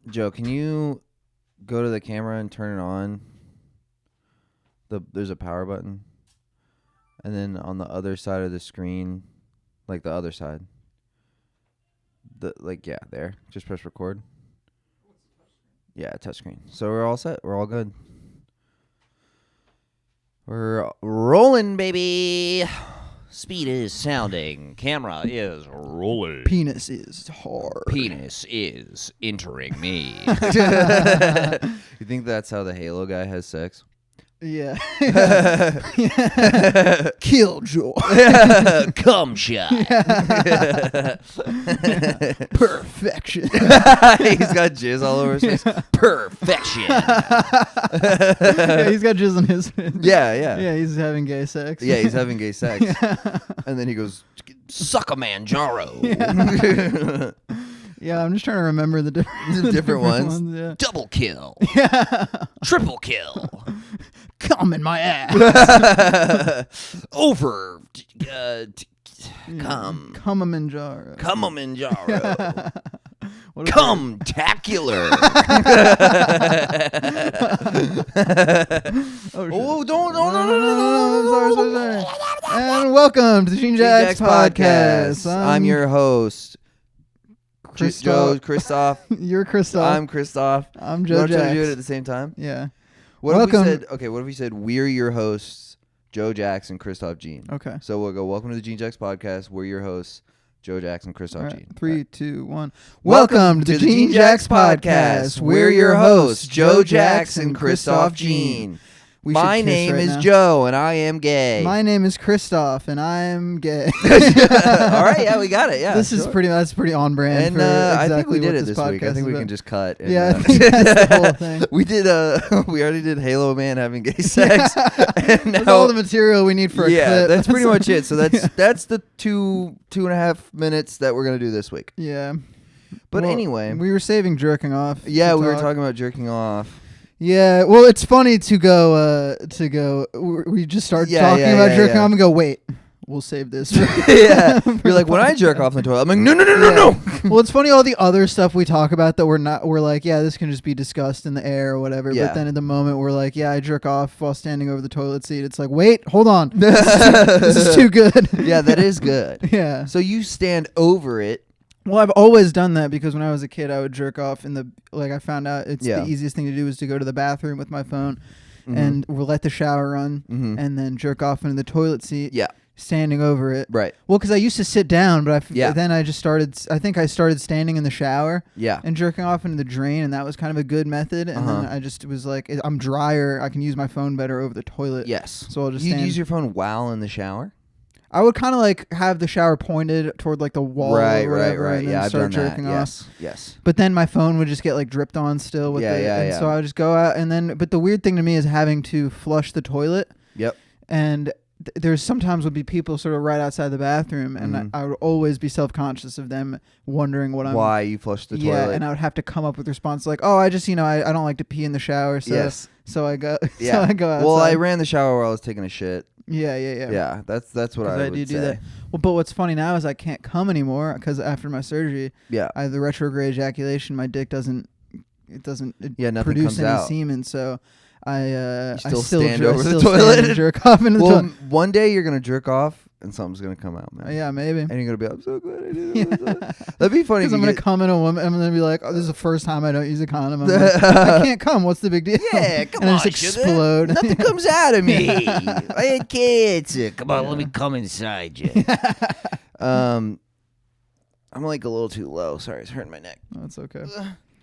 Joe, can you go to the camera and turn it on? There's a power button. And then on the other side of the screen, like the other side. There. Just press record. Yeah, touchscreen. So we're all set. We're all good. We're rolling, baby. Speed is sounding. Camera is rolling. Penis is hard. Penis is entering me. You think that's how the Halo guy has sex? Yeah. Killjoy. Cum shot. Perfection. He's got jizz all over his face. Perfection. Yeah, he's got jizz on his face. Yeah. Yeah, he's having gay sex. Yeah, he's having gay sex. And then he goes, Suckamanjaro. Yeah, I'm just trying to remember the different ones. Yeah. Double kill. Yeah. Triple kill. Come in my ass. Over. Come. Suckamanjaro. Suckamanjaro. Cum-tacular. Oh, no. Sorry. And welcome to the JeanJax podcast. I'm your host, Christoph. Christoph. You're Christoph. I'm Christoph. I'm You want to JeanJax. do it at the same time? Yeah. Welcome. What if we said we're your hosts, JeanJax and Christoph Jean? Okay. So we'll go, welcome to the JeanJax podcast. We're your hosts, JeanJax and Christoph All Jean. right. 3, Right. 2, 1. Welcome to the JeanJax podcast. We're your hosts, JeanJax and Christoph Jean. We should My kiss name right is now. Joe, and I am gay. My name is Christoph, and I'm gay. All right, yeah, we got it. Yeah, This is sure. that's pretty on brand. And for exactly I think we did what it this week. I podcast think is we about. can just cut. And, Yeah, I think that's the whole thing. We did. We already did Halo Man having gay sex. And now, That's all the material we need for a clip. that's pretty much it. So that's the 2.5 minutes that we're gonna do this week. Yeah. But Well, anyway, we were saving jerking off. yeah, to we were talk. talking about jerking off. Yeah, well, it's funny to go. We just start talking about jerking off and go, wait, we'll save this. Yeah, you're like, when I jerk off in the toilet, I'm like, no. Well, it's funny all the other stuff we talk about that we're like, yeah, this can just be discussed in the air or whatever. Yeah. But then at the moment we're like, yeah, I jerk off while standing over the toilet seat. It's like, wait, hold on, this is too good. Yeah, that is good. Yeah. So you stand over it. Well, I've always done that because when I was a kid, I would jerk off I found out it's Yeah. the easiest thing to do is to go to the bathroom with my phone Mhm. and we'll let the shower run Mhm. and then jerk off into the toilet seat. Yeah. Standing over it. Right. Well, because I used to sit down, but Yeah. then I just started. I think I started standing in the shower Yeah. and jerking off into the drain, and that was kind of a good method. And then I just was like, I'm drier. I can use my phone better over the toilet. Yes. So I'll just You stand. use your phone while in the shower? I would kind of like have the shower pointed toward like the wall Right. or whatever, and then Yeah, I've start done jerking that. off. Yes. But then my phone would just get like dripped on still with it. And so I would just go out and then, but the weird thing to me is having to flush the toilet. Yep. And there's sometimes would be people sort of right outside the bathroom and I would always be self-conscious of them wondering why you flush the yeah, toilet. and I would have to come up with response like, oh, I just, I don't like to pee in the shower. So, Yes. so I go, Yeah. so I go outside. Well, I ran the shower while I was taking a shit. Yeah. Yeah, that's what I would do say. that. Well, but what's funny now is I can't come anymore because after my surgery, Yeah. I have the retrograde ejaculation. My dick doesn't Nothing produce comes any out. semen. So I still still stand jer- over I the still toilet? stand and jerk off into the Well, toilet. one day you're gonna jerk off and something's gonna come out, man. Yeah, maybe. And you're gonna be, I'm so glad I did it. That'd be funny. Because I'm going gonna come in a woman. I'm gonna be like, "Oh, this is the first time I don't use a condom." I'm like, I can't come. What's the big deal? Yeah, come and on, I just sugar. explode. Nothing comes out of me. I had cancer. Come on, let me come inside you. I'm like a little too low. Sorry, it's hurting my neck. No, it's okay.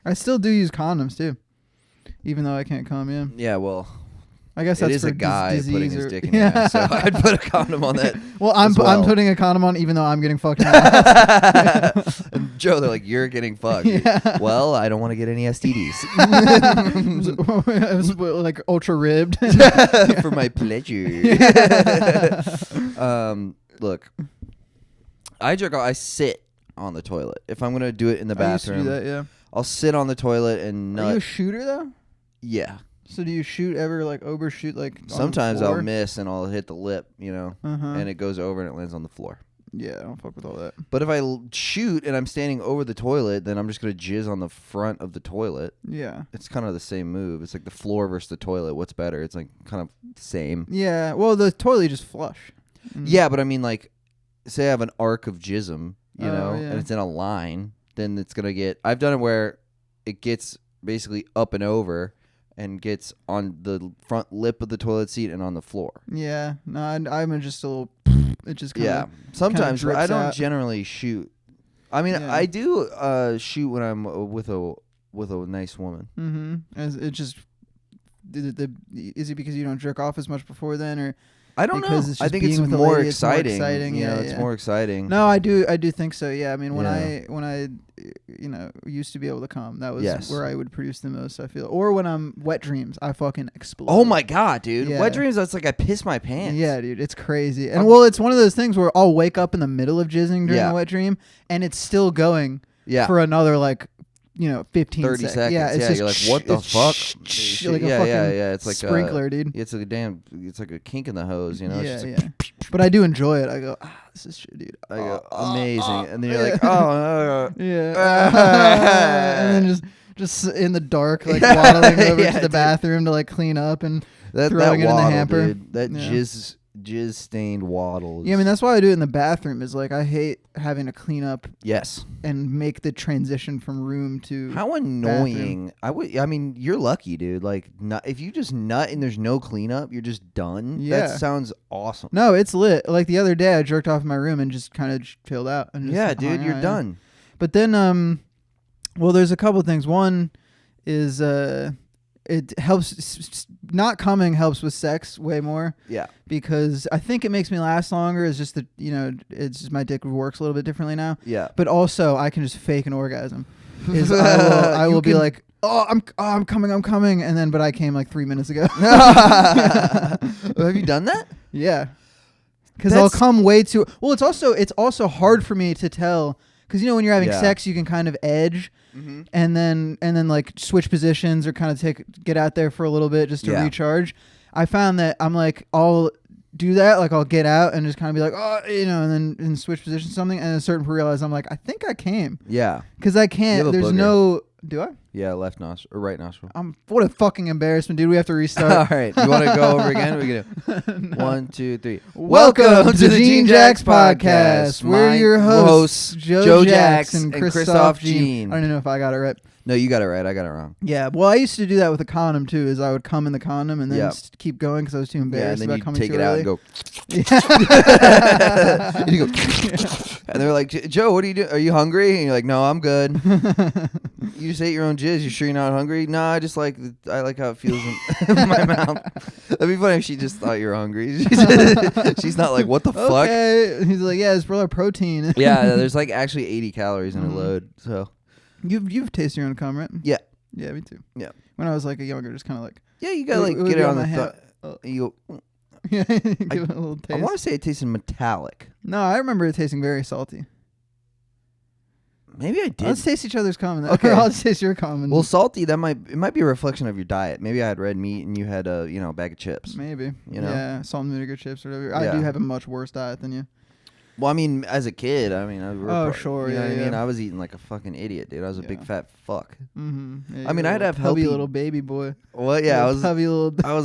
I still do use condoms too, even though I can't come. Yeah, Yeah, well, I guess it that's is for a guy disease putting his or- dick in your ass, so I'd put a condom on that. Well, I'm as well. putting a condom on even though I'm getting fucked in the ass. And Joe, they're like, you're getting fucked. Yeah. Well, I don't want to get any STDs. It was like ultra ribbed. For my pleasure. Look, I jerk off. I sit on the toilet. If I'm gonna do it in the I used to bathroom, do that, yeah. I'll sit on the toilet and Are you a nut. shooter though? Yeah. So do you shoot ever like overshoot like? on the Sometimes I'll floor? miss and I'll hit the lip, Uh-huh. and it goes over and it lands on the floor. Yeah, I don't fuck with all that. But if I shoot and I'm standing over the toilet, then I'm just gonna jizz on the front of the toilet. Yeah. It's kind of the same move. It's like the floor versus the toilet. What's better? It's like kind of the same. Yeah. Well, the toilet you just flush. Yeah, but I mean, like, say I have an arc of jism, you know, yeah. and it's in a line, then it's gonna get. I've done it where it gets basically up and over, and gets on the front lip of the toilet seat and on the floor. Yeah. No, I'm just a little. It just kind of Sometimes drips I don't out. Generally shoot. I mean, I do shoot when I'm with a nice woman. Mm-hmm. As it just. Is it because you don't jerk off as much before then, or? I don't know. I think it's more exciting. It's more exciting. No, I do think so. Yeah, I mean, when I used to be able to come, that was where I would produce the most. I feel, or when I'm wet dreams, I fucking explode. Oh my god, dude! Yeah. Wet dreams, that's like I piss my pants. Yeah, dude, it's crazy. And well, it's one of those things where I'll wake up in the middle of jizzing during a wet dream, and it's still going for another 15 30 seconds. Yeah, it's just you're like, what the fuck? Like a fucking it's like sprinkler, dude. It's like it's like a kink in the hose, you know? Yeah. But I do enjoy it. I go, this is shit, dude. I go, amazing. And then you're like, oh, yeah. And then just in the dark, like waddling over to the bathroom to like clean up and throwing it in the hamper. Dude, that jizz stained waddles. Yeah, I mean that's why I do it in the bathroom. Is like I hate having to clean up. Yes. And make the transition from room to how annoying. Bathroom. I mean, you're lucky, dude. Like, if you just nut and there's no cleanup, you're just done. Yeah. That sounds awesome. No, it's lit. Like the other day, I jerked off in my room and just kind of chilled out. And just dude, you're done. But then, well, there's a couple things. One is it helps. Not coming helps with sex way more. Yeah. Because I think it makes me last longer. It's just that, it's just my dick works a little bit differently now. Yeah. But also I can just fake an orgasm. I will be like, I'm coming. And then, but I came like 3 minutes ago. Have you done that? Yeah. Because I'll come way too. Well, it's also hard for me to tell. Because when you're having sex, you can kind of edge, and then like switch positions or kind of get out there for a little bit just to recharge. I found that I'm like, I'll do that, like I'll get out and just kind of be like, and then switch positions something, and at a certain point realize I'm like, I think I came. Yeah. Because I can't. There's no. Do I? Yeah, left nostril or right nostril. What a fucking embarrassment, dude. We have to restart. All right. You want to go over again? We're gonna no. 1, 2, 3. Welcome to the JeanJax podcast. We're your hosts, JeanJax and Christoph Jean. I don't even know if I got it right. No, you got it right. I got it wrong. Yeah. Well, I used to do that with a condom too. Is I would come in the condom and then keep going because I was too embarrassed about coming too early. Yeah, and then you take it out and go. And you go. And they're like, Joe, what are you doing? Are you hungry? And you're like, no, I'm good. You just ate your own jizz. You sure you're not hungry? No, I like how it feels in my mouth. That'd be funny if she just thought you were hungry. She's not like, what the fuck? Okay. He's like, yeah, it's for our protein. Yeah, there's like actually 80 calories in a load. So you've tasted your own cum, right? Yeah. Yeah, me too. Yeah. When I was like a younger, just kind of like. Yeah, you gotta like get it on the. You go. Yeah, give it a little taste. I want to say it tasted metallic. No, I remember it tasting very salty. Maybe I did. Let's taste each other's cum. Okay, I'll just taste your cum. Well, salty. It might be a reflection of your diet. Maybe I had red meat and you had a bag of chips. Maybe. Yeah, salt and vinegar chips or whatever. I do have a much worse diet than you. Well, I mean, as a kid, I mean, sure, you know what I mean? I was eating like a fucking idiot, dude. I was a big fat fuck. Mm-hmm. Yeah, I mean, I'd have healthy little baby boy. Well, yeah, I was a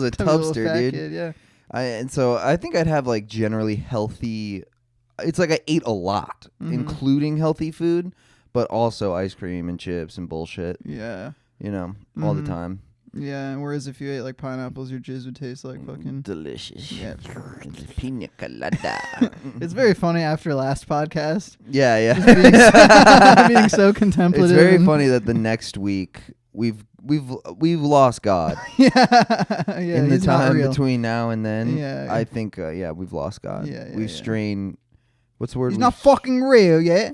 tubster, dude. Kid, yeah. And so I think I'd have like generally healthy. It's like I ate a lot, including healthy food, but also ice cream and chips and bullshit. Yeah, all the time. Yeah, whereas if you ate like pineapples, your jizz would taste like fucking delicious. Yeah, pina colada. It's very funny after last podcast. Yeah. Just being so contemplative. It's very funny that the next week we've lost God. Yeah. In the time between now and then, I think we've lost God. We've strained. What's the word? He's not fucking real, yeah?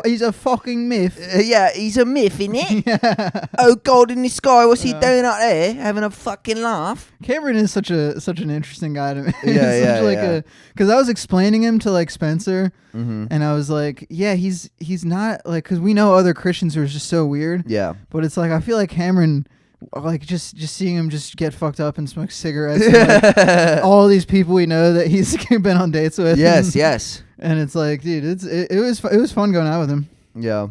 He's a fucking myth. Yeah, he's a myth, innit? Yeah. Oh, God in the sky, what's he doing up there? Having a fucking laugh? Cameron is such an interesting guy to me. Yeah. Because I was explaining him to, like, Spencer, and I was like, yeah, he's not, like, because we know other Christians who are just so weird. Yeah. But it's like, I feel like Cameron... Like just seeing him just get fucked up and smoke cigarettes and, like, all these people we know that he's been on dates with. Yes. And it's like, dude, it was fun going out with him. Yeah.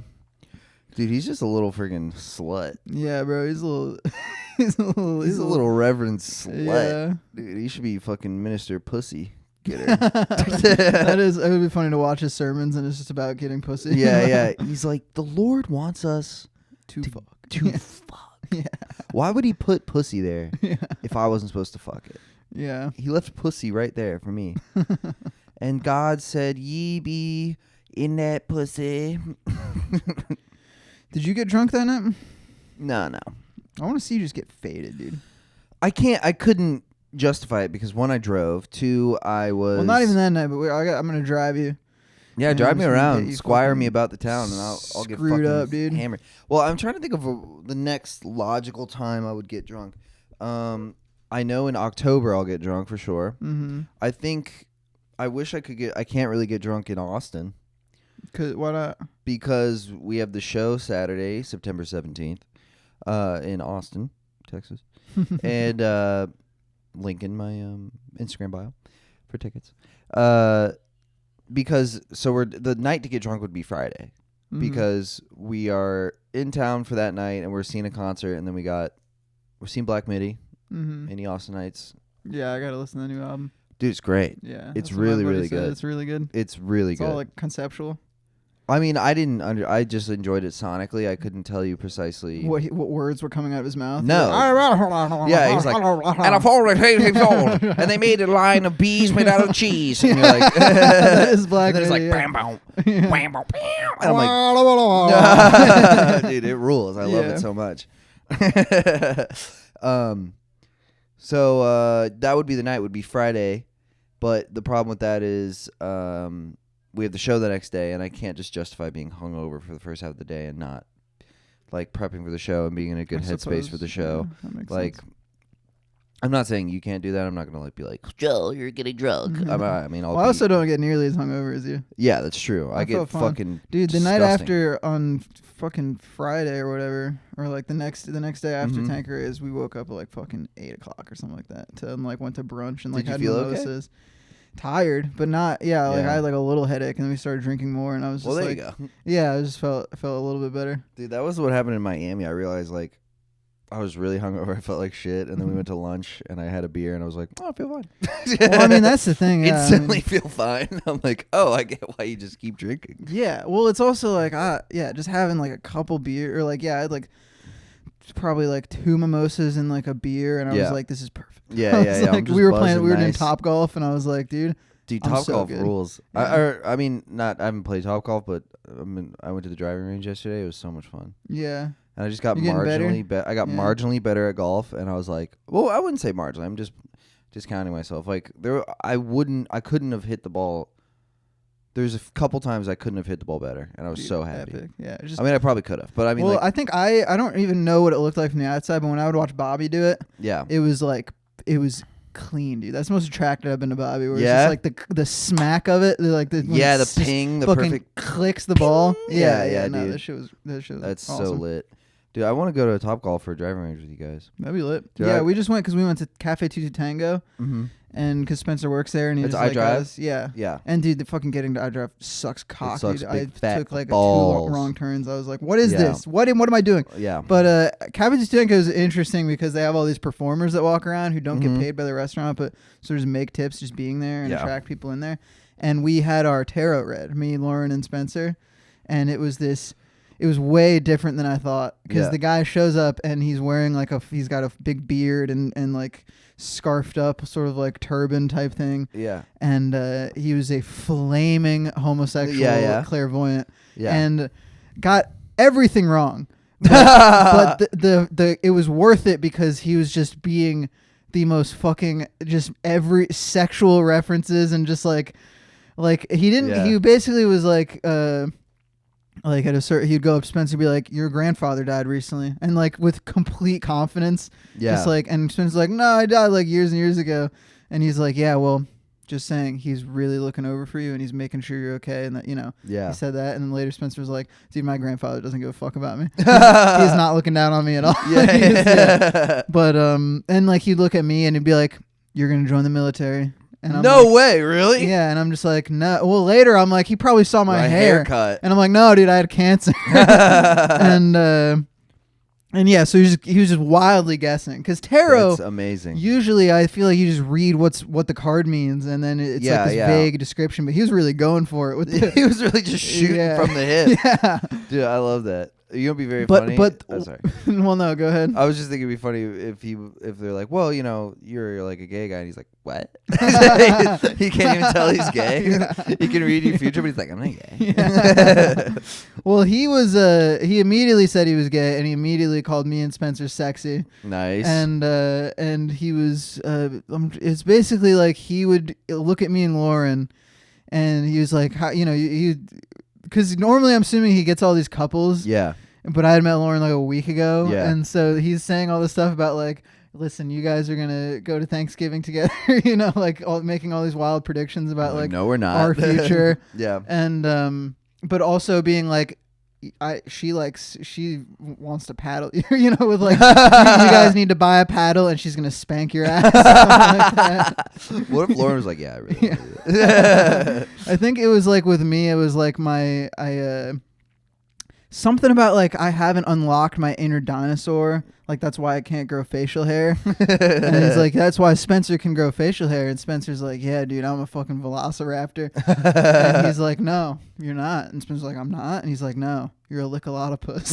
Dude, he's just a little freaking slut. Yeah, bro. He's a little He's a little reverend slut. Yeah. Dude, he should be fucking Minister Pussy. Get her. It would be funny to watch his sermons and it's just about getting pussy. Yeah. He's like, the Lord wants us to fuck. To fuck. Yeah. Why would he put pussy there if I wasn't supposed to fuck it? Yeah. He left pussy right there for me. And God said, ye be in that pussy. Did you get drunk that night? No. I want to see you just get faded, dude. I couldn't justify it because one, I drove. Two, I was... Well, not even that night, but I'm going to drive you. Yeah, drive me around, squire me about the town, and I'll get fucking up, dude. Hammered. Well, I'm trying to think of the next logical time I would get drunk. I know in October I'll get drunk for sure. Mm-hmm. I wish I could I can't really get drunk in Austin. Why not? Because we have the show Saturday, September 17th, in Austin, Texas. And link in my Instagram bio for tickets. Because the night to get drunk would be Friday, because we are in town for that night and we're seeing a concert, and then we're seeing Black Midi, any Austinites. Yeah, I gotta listen to the new album. Dude, it's great. Yeah, it's really, really good. It's really good. It's really good. It's all like conceptual. I mean, I just enjoyed it sonically. I couldn't tell you precisely what words were coming out of his mouth. No. Yeah, he's like, and a fold and they made a line of bees made out of cheese. And you're like, that is Black. And then it's like, bam, bam, bam, bam, and I'm like, dude, it rules. I love it so much. So that would be the night. Would be Friday, but the problem with that is we have the show the next day, and I can't just justify being hungover for the first half of the day and not like prepping for the show and being in a good headspace for the show. Yeah, that makes like, sense. I'm not saying you can't do that. I'm not gonna be like, Joe, you're getting drunk. I mean, I also don't get nearly as hungover as you. Yeah, that's true. I get fucking dude. The disgusting. night after on fucking Friday or whatever, or like the next day after Tanker is, we woke up at like fucking 8 o'clock or something like that. And like went to brunch and like Did had you feel mimosas. Okay? Tired, but not. Yeah, like I had like a little headache, and then we started drinking more, and I was just there like, you go. Yeah, I just felt a little bit better. Dude, that was what happened in Miami. I realized like I was really hungover. I felt like shit, and then we went to lunch, and I had a beer, and I was like, oh, I feel fine. Well, I mean, that's the thing. Yeah, Instantly feel fine. I'm like, oh, I get why you just keep drinking. Yeah, well, it's also like, just having like a couple beer, or like, I had like probably like 2 mimosas and like a beer, and I was like, this is perfect. Yeah. Like, we were doing Top Golf, and I was like, dude, Top Golf good. rules. Yeah. I haven't played Top Golf, but I went to the driving range yesterday. It was so much fun. Yeah. And I just got marginally better. I got marginally better at golf, and I was like, well, I wouldn't say marginally. I'm just discounting myself. Like I couldn't have hit the ball. There's a couple times I couldn't have hit the ball better, and I was so happy. Epic. Yeah. I mean, I probably could have, but I mean, well, like, I think I don't even know what it looked like from the outside, but when I would watch Bobby do it, it was like clean, dude. That's the most attracted I've been to Bobby. Where it's just like the smack of it, like the ping, the perfect clicks the ball. Yeah, dude. No, that shit was that's awesome. So lit. Dude, I want to go to a Top Golf for a driving range with you guys. That'd be lit. Dude, we just went because we went to Cafe Tutu Tango, and because Spencer works there, and he it's just like iDrive. Yeah. And dude, the fucking getting to iDrive sucks cock. Sucks I took like 2 balls. wrong turns. I was like, what is this? What am I doing? Yeah. But Cafe Tutu Tango is interesting because they have all these performers that walk around who don't get paid by the restaurant, but sort of make tips just being there and attract people in there. And we had our tarot read, me, Lauren, and Spencer, and it was way different than I thought because the guy shows up and he's wearing like he's got a big beard and like scarfed up sort of like turban type thing. Yeah. And he was a flaming homosexual clairvoyant. Yeah. And got everything wrong. But the it was worth it because he was just being the most fucking just every sexual references and just like he didn't he basically was like at a certain, he'd go up to Spencer and be like, your grandfather died recently. And like with complete confidence. Yeah. Just like, and Spencer's like, no, I died like years and years ago. And he's like, yeah, well, just saying, he's really looking over for you and he's making sure you're okay. And that, he said that. And then later Spencer was like, dude, my grandfather doesn't give a fuck about me. He's not looking down on me at all. But, and like he'd look at me and he'd be like, you're going to join the military. And I'm no like, way, really? Yeah, and I'm just like, no. Well, later I'm like, he probably saw my haircut. and I'm like, no, dude, I had cancer. And yeah, so he was just wildly guessing because tarot. That's amazing. Usually, I feel like you just read what the card means, and then it's like this vague description. But he was really going for it. He was really just shooting from the hip. Yeah, dude, I love that. You're gonna be very funny. But oh, sorry. Well, no, go ahead. I was just thinking it'd be funny if they're like, well, you're like a gay guy, and he's like, what? He can't even tell he's gay. Yeah. He can read your future, but he's like, I'm not gay. Yeah. Well, he immediately said he was gay, and he immediately called me and Spencer sexy. Nice. And he was it's basically like he would look at me and Lauren, and he was like, how, because normally I'm assuming he gets all these couples. Yeah. But I had met Lauren like a week ago. Yeah. And so he's saying all this stuff about like, listen, you guys are going to go to Thanksgiving together, like making all these wild predictions about like no, we're not. our future. Yeah. And, but also being like, she wants to paddle, with like, you guys need to buy a paddle and she's going to spank your ass. Like that. What if Lauren was like, yeah, I really want to do that. I think it was like with me, it was like something about like I haven't unlocked my inner dinosaur. Like that's why I can't grow facial hair. And he's like, that's why Spencer can grow facial hair. And Spencer's like, yeah, dude, I'm a fucking velociraptor. And he's like, no, you're not. And Spencer's like, I'm not. And he's like, no, you're a Lickalotapuss.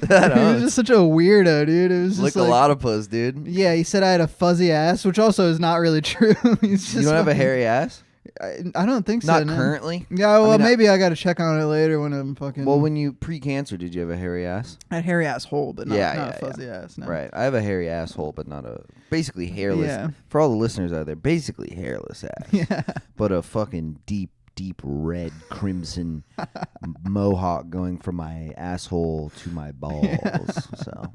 He was just such a weirdo, dude. It was just Lickalotapuss, dude. Yeah, he said I had a fuzzy ass, which also is not really true. He's just you don't have a hairy ass? I don't think so. Not currently? Yeah, well, maybe I got to check on it later when I'm fucking... Well, when you pre-cancer, did you have a hairy ass? I had a hairy asshole, but not a fuzzy ass. No. Right. I have a hairy asshole, but not a... Basically hairless. Yeah. For all the listeners out there, basically hairless ass. Yeah. But a fucking deep red crimson mohawk going from my asshole to my balls. Yeah. So...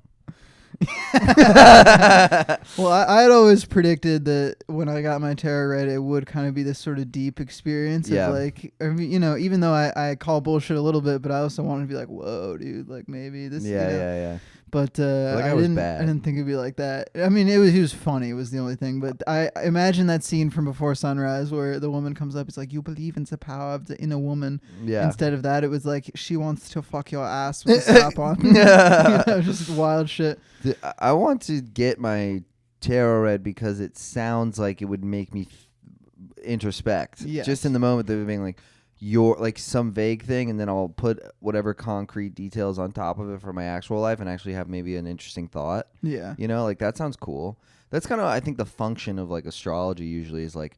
Well, I had always predicted that when I got my tarot read, it would kind of be this sort of deep experience of like, even though I call bullshit a little bit, but I also wanted to be like, whoa, dude, like maybe this. Yeah. But I didn't think it'd be like that. I mean, he was funny. It was the only thing. But I imagine that scene from Before Sunrise where the woman comes up. It's like, you believe in the power of in a woman. Yeah. Instead of that, it was like, she wants to fuck your ass with a strap on. Just wild shit. I want to get my tarot read because it sounds like it would make me introspect. Yes. Just in the moment of being like, you're like some vague thing, and then I'll put whatever concrete details on top of it for my actual life and actually have maybe an interesting thought. Yeah. Like that sounds cool. That's kind of, I think, the function of like astrology usually is like,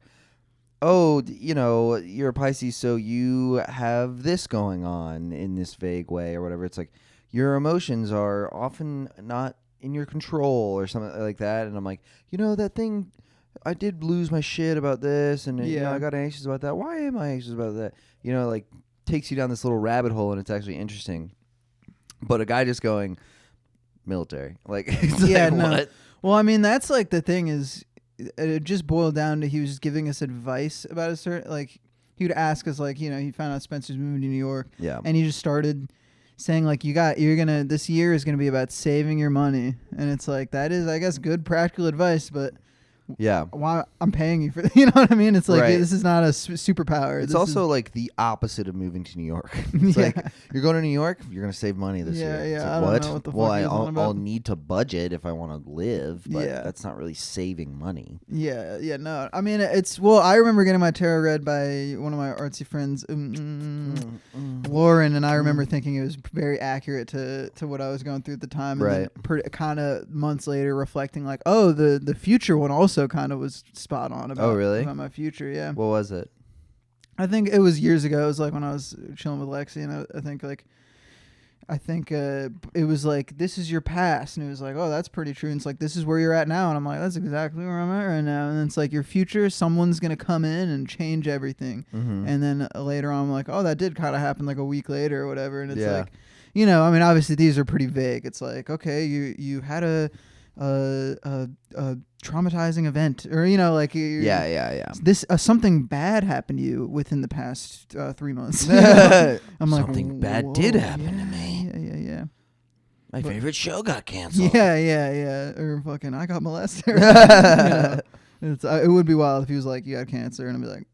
oh, you're a Pisces, so you have this going on in this vague way or whatever. It's like your emotions are often not in your control or something like that. And I'm like, that thing, I did lose my shit about this, and I got anxious about that. Why am I anxious about that? Like takes you down this little rabbit hole, and it's actually interesting. But a guy just going military, like, it's like, no. what? Well, I mean, that's like the thing is, it just boiled down to he was just giving us advice about a certain, like, he would ask us, like, he found out Spencer's moving to New York, and he just started saying like, this year is gonna be about saving your money, and it's like, that is, I guess, good practical advice, but yeah, why I'm paying you for that? You know what I mean? It's like, right. This is not a superpower. It's also like the opposite of moving to New York. It's like, you're going to New York, you're gonna save money this year. Yeah, like, I don't know what the fuck I'll need to budget if I want to live, but that's not really saving money. Yeah, no. I mean, I remember getting my tarot read by one of my artsy friends, Lauren, and I remember thinking it was very accurate to what I was going through at the time. And then kind of months later, reflecting like, oh, the future one also kind of was spot on about, about my future. Yeah. What was it? I think it was years ago. It was like when I was chilling with Lexi, and I think it was like, this is your past, and it was like, oh, that's pretty true. And it's like, this is where you're at now, and I'm like, that's exactly where I'm at right now. And it's like, your future, someone's gonna come in and change everything. And then later on, I'm like, oh, that did kind of happen like a week later or whatever. And it's like, I mean, obviously these are pretty vague. It's like, okay, you had a traumatizing event, or this something bad happened to you within the past 3 months. I'm like, something bad did happen to me. Yeah. My favorite show got canceled. Yeah. Or fucking, I got molested. You know? It would be wild if he was like, you got cancer, and I'd be like,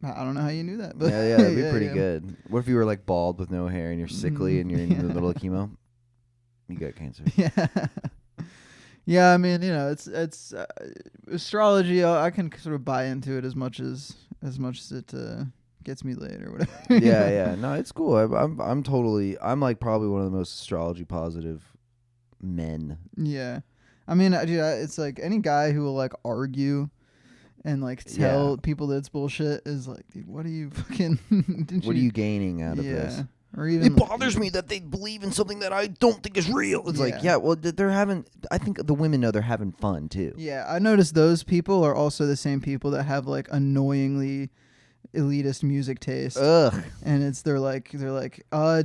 I don't know how you knew that. But yeah, that'd be pretty good. What if you were like bald with no hair and you're sickly and you're in the middle of chemo? You got cancer. Yeah. Yeah, I mean, you know, it's astrology. I can sort of buy into it as much as it gets me laid or whatever. Yeah. No, it's cool. I'm like probably one of the most astrology positive men. Yeah, I mean, dude, it's like any guy who will like argue and like tell people that it's bullshit is like, dude, what are you fucking? What are you gaining out of this? Or even it bothers me that they believe in something that I don't think is real. It's like, well, they're having. I think the women know they're having fun too. Yeah, I noticed those people are also the same people that have like annoyingly elitist music taste. Ugh. And they're like,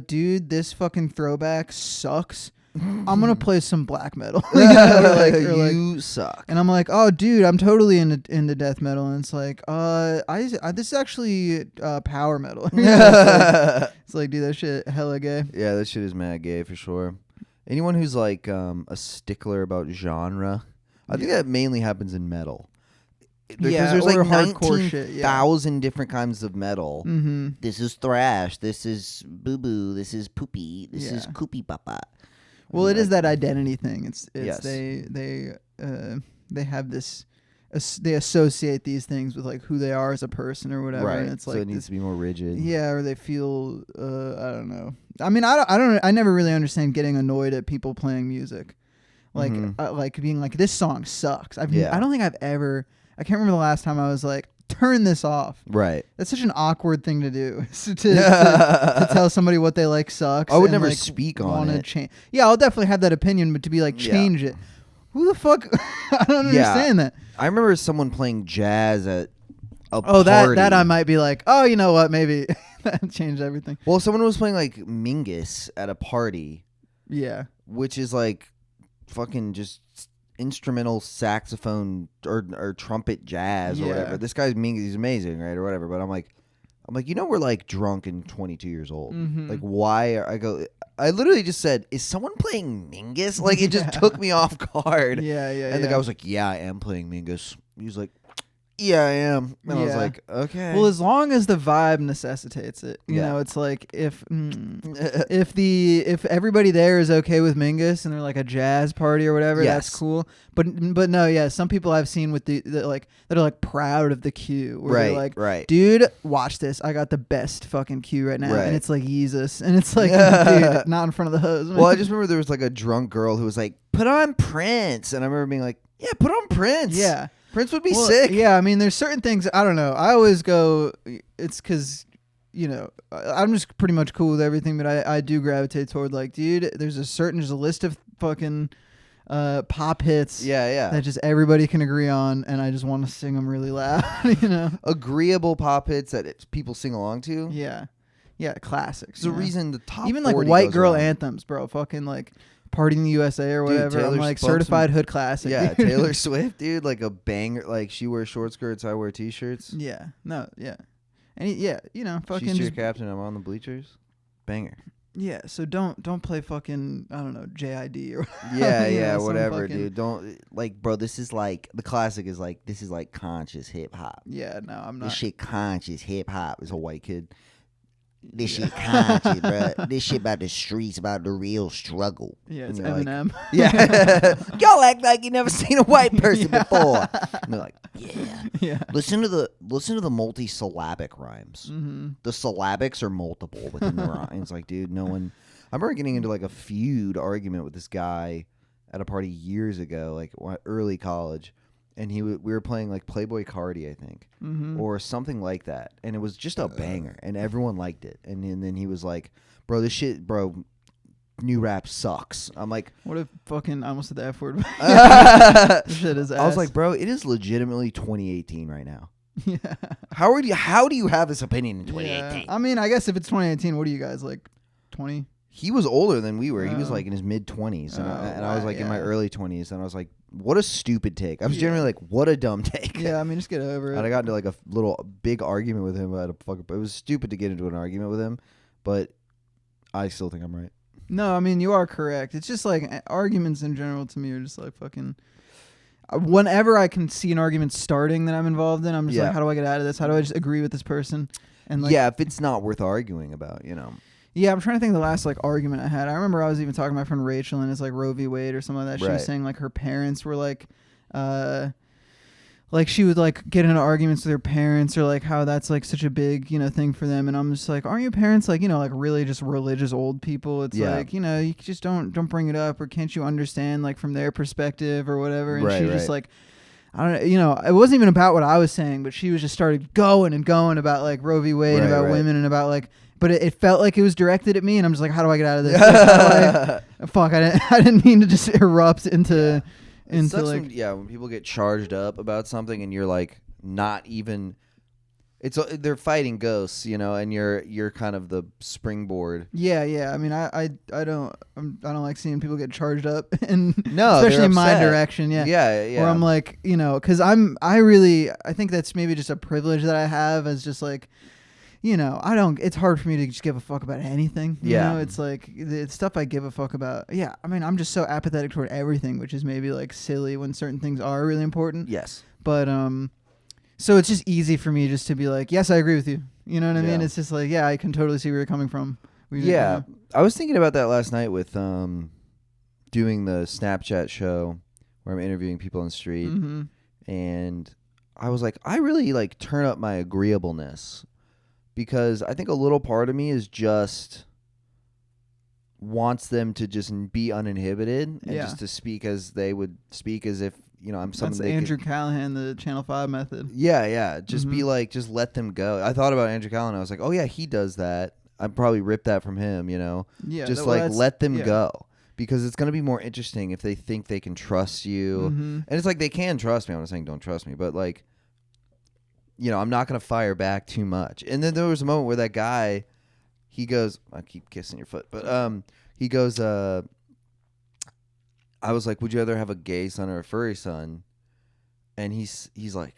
dude, this fucking throwback sucks. I'm gonna play some black metal. You suck. And I'm like, oh, dude, I'm totally into death metal. And it's like, this is actually power metal. It's like, dude, that shit hella gay. Yeah, that shit is mad gay for sure. Anyone who's like a stickler about genre, I think that mainly happens in metal. Because there's like 19,000 different kinds of metal. Mm-hmm. This is thrash. This is boo boo. This is poopy. This is koopy papa. Well, it is that identity thing. It's yes. They have this. They associate these things with like who they are as a person or whatever. Right. And it's like so it needs to be more rigid. Yeah, or they feel. I don't know. I mean, I never really understand getting annoyed at people playing music, like like being like, this song sucks. I don't think I've ever. I can't remember the last time I was like, turn this off. Right. That's such an awkward thing to do. to tell somebody what they like sucks. I would never like, speak on it. Yeah, I'll definitely have that opinion, but to be like, change it. Who the fuck? I don't understand that. I remember someone playing jazz at a party. that I might be like, oh, you know what? Maybe that changed everything. Well, someone was playing like Mingus at a party. Yeah. Which is like fucking just instrumental saxophone or trumpet jazz or whatever. This guy's he's amazing, right, or whatever. But I'm like, we're like drunk and 22 years old. Mm-hmm. Like, why? I literally just said, is someone playing Mingus? Like, it just took me off guard. Yeah. And the guy was like, yeah, I am playing Mingus. He was like, yeah, I am. And I was like, okay. Well, as long as the vibe necessitates it, you know, it's like if everybody there is okay with Mingus and they're like a jazz party or whatever, that's cool. But no, some people I've seen with the like that are like proud of the cue, where they're like, dude, watch this, I got the best fucking cue right now, and it's like Jesus, and it's like, dude, not in front of the hose. Well, I just remember there was like a drunk girl who was like, put on Prince, and I remember being like, yeah, put on Prince. Yeah. Prince would be sick. Yeah, I mean, there's certain things, I don't know. I always go, it's because, you know, I'm just pretty much cool with everything, but I do gravitate toward like, dude, there's a list of fucking pop hits that just everybody can agree on, and I just want to sing them really loud, you know? Agreeable pop hits that people sing along to? Yeah. Yeah, classics. There's a reason the top even like white girl anthems, bro. Fucking like Party in the USA or whatever. Dude, I'm like certified hood classic. Yeah, Taylor Swift, dude, like a banger. Like she wears short skirts, I wear t-shirts. Yeah, no, yeah, and you know, fucking. She's your captain. I'm on the bleachers. Banger. Yeah, so don't play fucking, I don't know, JID or whatever, fucking, dude. Don't like, bro. This is like the classic is like this is like conscious hip hop. Yeah, no, I'm not. This shit conscious hip hop is a white kid. This shit conscious, bro. This shit about the streets, about the real struggle. Yeah, it's Eminem. Like, yeah. Y'all act like you never seen a white person before. And they're like, yeah. Listen to the multi-syllabic rhymes. Mm-hmm. The syllabics are multiple within the rhyme. It's like, dude, no one. I remember getting into like a feud argument with this guy at a party years ago, like early college. And we were playing like Playboy Cardi, I think, or something like that, and it was just a banger, and everyone liked it. And then he was like, "Bro, this shit, bro, new rap sucks." I'm like, "What if fucking I almost said the F word?" This shit is ass. I was like, "Bro, it is legitimately 2018 right now." Yeah. How do you have this opinion in 2018? Yeah. I mean, I guess if it's 2018, what are you guys like, 20? He was older than we were. He was like in his mid-20s, and I was like in my early 20s, and I was like, what a stupid take. I was generally like, what a dumb take. Yeah, I mean, just get over it. And I got into like a little big argument with him about it was stupid to get into an argument with him, but I still think I'm right. No, I mean, you are correct. It's just like arguments in general to me are just like fucking. Whenever I can see an argument starting that I'm involved in, I'm just like, how do I get out of this? How do I just agree with this person? And like, if it's not worth arguing about, Yeah, I'm trying to think of the last like argument I had. I remember I was even talking to my friend Rachel, and it's like Roe v. Wade or something like that. She was saying like her parents were like she would like get into arguments with her parents, or like how that's like such a big thing for them. And I'm just like, aren't your parents like like really just religious old people? It's like you just don't bring it up, or can't you understand like from their perspective or whatever? And she just like, I don't know, it wasn't even about what I was saying, but she was just started going and going about like Roe v. Wade, about women, and about like. But it felt like it was directed at me, and I'm just like, how do I get out of this? Fuck, I didn't mean to just erupt into like when people get charged up about something and you're like not even. They're fighting ghosts, and you're kind of the springboard. Yeah. I mean, I don't like seeing people get charged up, and no, especially in my direction. Yeah. Where I'm like, because I think that's maybe just a privilege that I have as just like. It's hard for me to just give a fuck about anything. You know, it's like the stuff I give a fuck about. Yeah. I mean, I'm just so apathetic toward everything, which is maybe like silly when certain things are really important. Yes. But, so it's just easy for me just to be like, yes, I agree with you. You know what I mean? It's just like, I can totally see where you're coming from. I was thinking about that last night with, doing the Snapchat show where I'm interviewing people on the street. Mm-hmm. And I was like, I really like turn up my agreeableness. Because I think a little part of me is just wants them to just be uninhibited and just to speak as they would speak as if, I'm something. That's Andrew Callahan, the Channel 5 method. Yeah. Just be like, just let them go. I thought about Andrew Callahan. I was like, oh, yeah, he does that. I'd probably rip that from him, Yeah. Just let them go. Because it's going to be more interesting if they think they can trust you. Mm-hmm. And it's like they can trust me. I'm not saying don't trust me, but like, I'm not going to fire back too much. And then there was a moment where that guy, he goes, I keep kissing your foot, but he goes, I was like, would you rather have a gay son or a furry son? And he's like,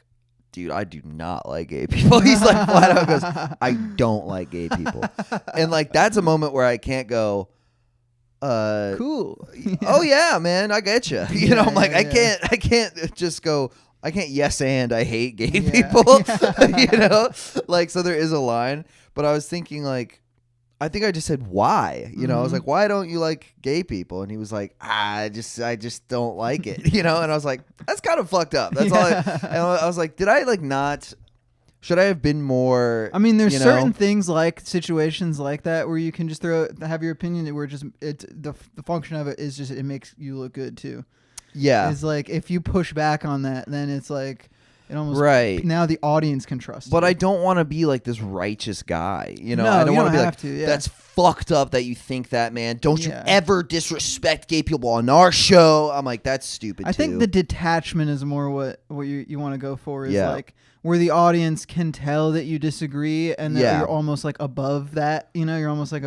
dude, I do not like gay people. He's like flat out goes, I don't like gay people. And like, that's a moment where I can't go, cool. Oh yeah, man, I get you. I'm like, I can't just go, I can't yes and I hate gay people, like, so there is a line, but I was thinking like, I think I just said why, I was like, why don't you like gay people? And he was like, I just don't like it, and I was like, that's kind of fucked up. That's all. And I was like, did I like not? Should I have been more? I mean, there's certain things like situations like that where you can just have your opinion where just the function of it is just it makes you look good too. Yeah. It's like if you push back on that, then it's like it almost now the audience can trust But you. I don't want to be like this righteous guy. No, I don't want to be like, to, that's fucked up that you think that, man. Don't you ever disrespect gay people on our show. I'm like, that's stupid I think the detachment is more what you want to go for is like where the audience can tell that you disagree and that you're almost like above that. You're almost like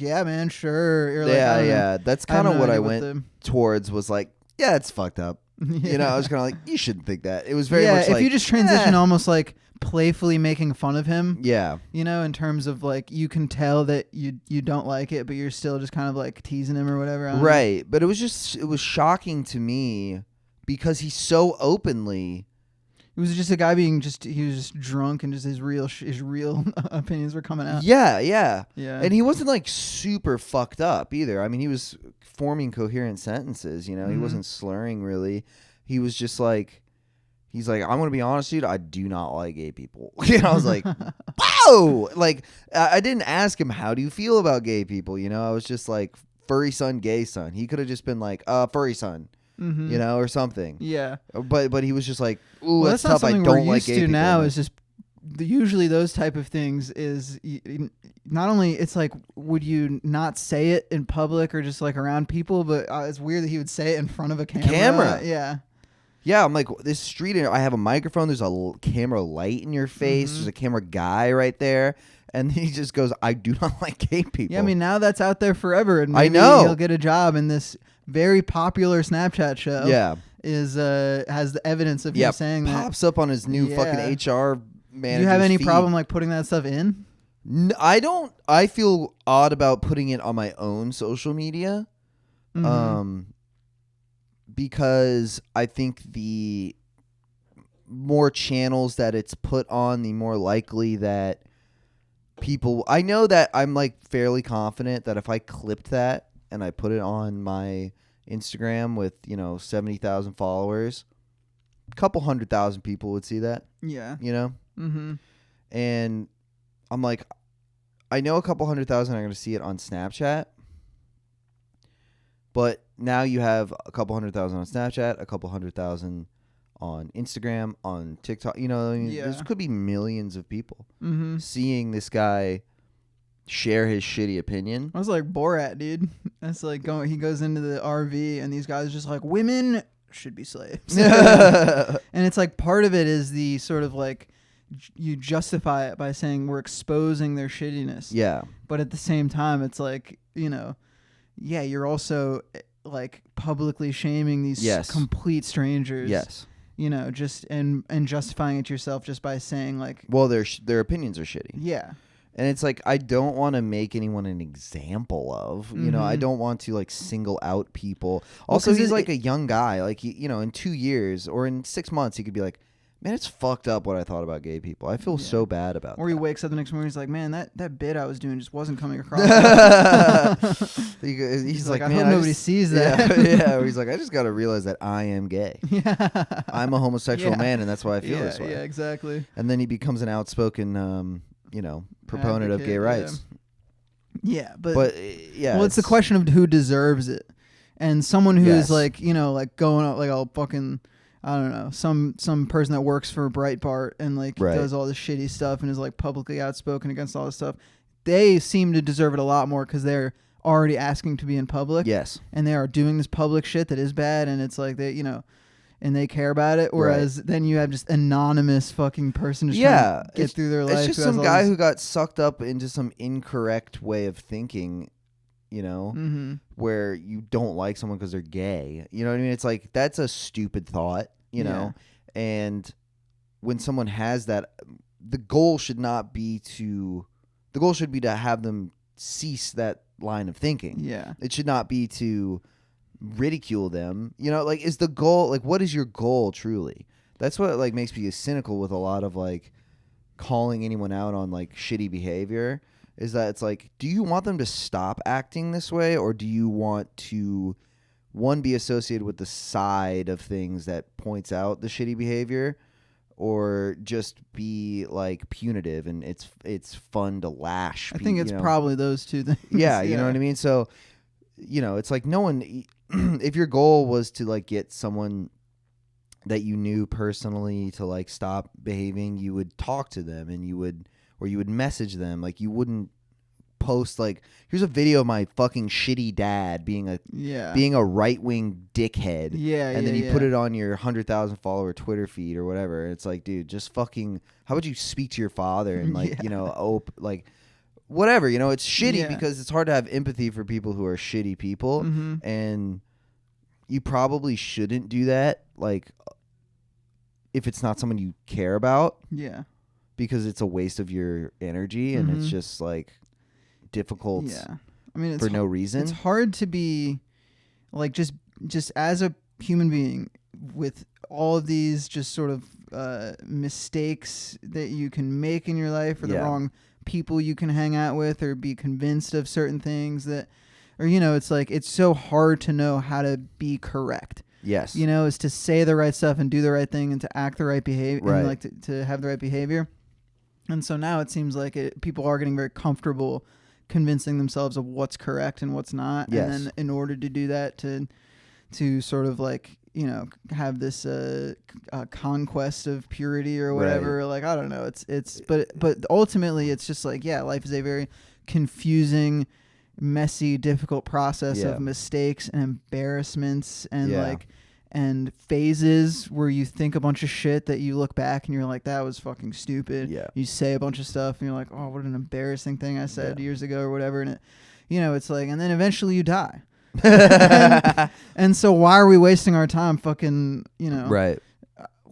yeah, man, sure. You're like, that's kind of what I went towards was like, yeah, it's fucked up. I was kind of like, you shouldn't think that. It was very much like, if you just transition almost like playfully making fun of him. Yeah. In terms of like, you can tell that you don't like it, but you're still just kind of like teasing him or whatever. Right. But it was shocking to me because he's so openly. It was just a guy he was just drunk and just his real opinions were coming out. Yeah. And he wasn't like super fucked up either. I mean, he was forming coherent sentences, He wasn't slurring really. He was just like, he's like, I'm going to be honest, dude, I do not like gay people. I was like, whoa! Like, I didn't ask him, how do you feel about gay people? I was just like, furry son, gay son. He could have just been like, furry son. Mm-hmm. Or something. Yeah. But he was just like, ooh, well, that's tough. I don't like gay people. Now is just usually those type of things is not only it's like, would you not say it in public or just like around people, but it's weird that he would say it in front of a camera. Yeah, I'm like, this street, I have a microphone, there's a camera light in your face, there's a camera guy right there, and he just goes, I do not like gay people. Yeah, I mean, now that's out there forever, and I know he'll get a job in this very popular Snapchat show. Yeah, has the evidence of him saying that. Pops up on his new fucking HR manager. Do you have any problem like putting that stuff in? I don't. I feel odd about putting it on my own social media, because I think the more channels that it's put on, the more likely that people. I know that I'm like fairly confident that if I clipped that and I put it on my Instagram with 70,000 followers, a couple 100,000 people would see that. Yeah. And I'm like, I know a couple 100,000 are going to see it on Snapchat, but now you have a couple 100,000 on Snapchat, a couple 100,000 on Instagram, on TikTok. This could be millions of people seeing this guy share his shitty opinion. I was like Borat, dude. That's like he goes into the RV and these guys are just like, women should be slaves. And it's like part of it is the sort of like, you justify it by saying we're exposing their shittiness. Yeah. But at the same time, it's like, you're also like publicly shaming these complete strangers. Yes. Just and justifying it yourself just by saying like, well, their opinions are shitty. Yeah. And it's like, I don't want to make anyone an example of, I don't want to like single out people. Also, he's like a young guy. Like, in 2 years or in 6 months, he could be like, man, it's fucked up what I thought about gay people. I feel so bad about Or that. he wakes up the next morning, he's like, man, that bit I was doing just wasn't coming across. he's like, I man, hope nobody sees that. Yeah. He's like, I just got to realize that I am gay. Yeah. I'm a homosexual man, and that's why I feel this way. Yeah, exactly. And then he becomes an outspoken, proponent of gay rights. Yeah, but yeah. Well, it's the question of who deserves it, and someone who is like, like going out like all fucking, I don't know, some person that works for Breitbart and like does all this shitty stuff and is like publicly outspoken against all this stuff. They seem to deserve it a lot more because they're already asking to be in public. Yes, and they are doing this public shit that is bad, and it's like they, and they care about it. Whereas then you have just anonymous fucking person just trying to get through their life. It's just some guy who got sucked up into some incorrect way of thinking, where you don't like someone because they're gay. You know what I mean? It's like, that's a stupid thought, know? And when someone has that, the goal should be to have them cease that line of thinking. Yeah. It should not be to ridicule them. Like, is the goal, like, what is your goal truly? That's what like makes me cynical with a lot of like calling anyone out on like shitty behavior, is that it's like, do you want them to stop acting this way, or do you want to be associated with the side of things that points out the shitty behavior, or just be like punitive and it's fun to lash? I think it's probably those two things. Yeah, you know what I mean? So, it's like no one if your goal was to like get someone that you knew personally to like stop behaving, you would talk to them and you would message them. Like, you wouldn't post like, here's a video of my fucking shitty dad being a right-wing dickhead. Yeah. And then you put it on your 100,000 follower Twitter feed or whatever. It's like, dude, just fucking, how would you speak to your father and like, like whatever, it's shitty because it's hard to have empathy for people who are shitty people. And you probably shouldn't do that. Like, if it's not someone you care about. Yeah. Because it's a waste of your energy and it's just like difficult. Yeah. I mean, for no reason. It's hard to be like, just as a human being with all of these just sort of mistakes that you can make in your life, or the wrong people you can hang out with, or be convinced of certain things that, or, it's like, it's so hard to know how to be correct. Yes. Is to say the right stuff and do the right thing and to act the right behavior, right. And like to have the right behavior. And so now it seems like people are getting very comfortable convincing themselves of what's correct and what's not. Yes. And then in order to do that, to sort of like, have this conquest of purity or whatever. Right. Like, I don't know. But ultimately it's just like, life is a very confusing, messy, difficult process of mistakes and embarrassments and and phases where you think a bunch of shit that you look back and you're like, that was fucking stupid. Yeah. You say a bunch of stuff and you're like, oh, what an embarrassing thing I said years ago or whatever. And it, it's like, and then eventually you die. and so why are we wasting our time fucking, right.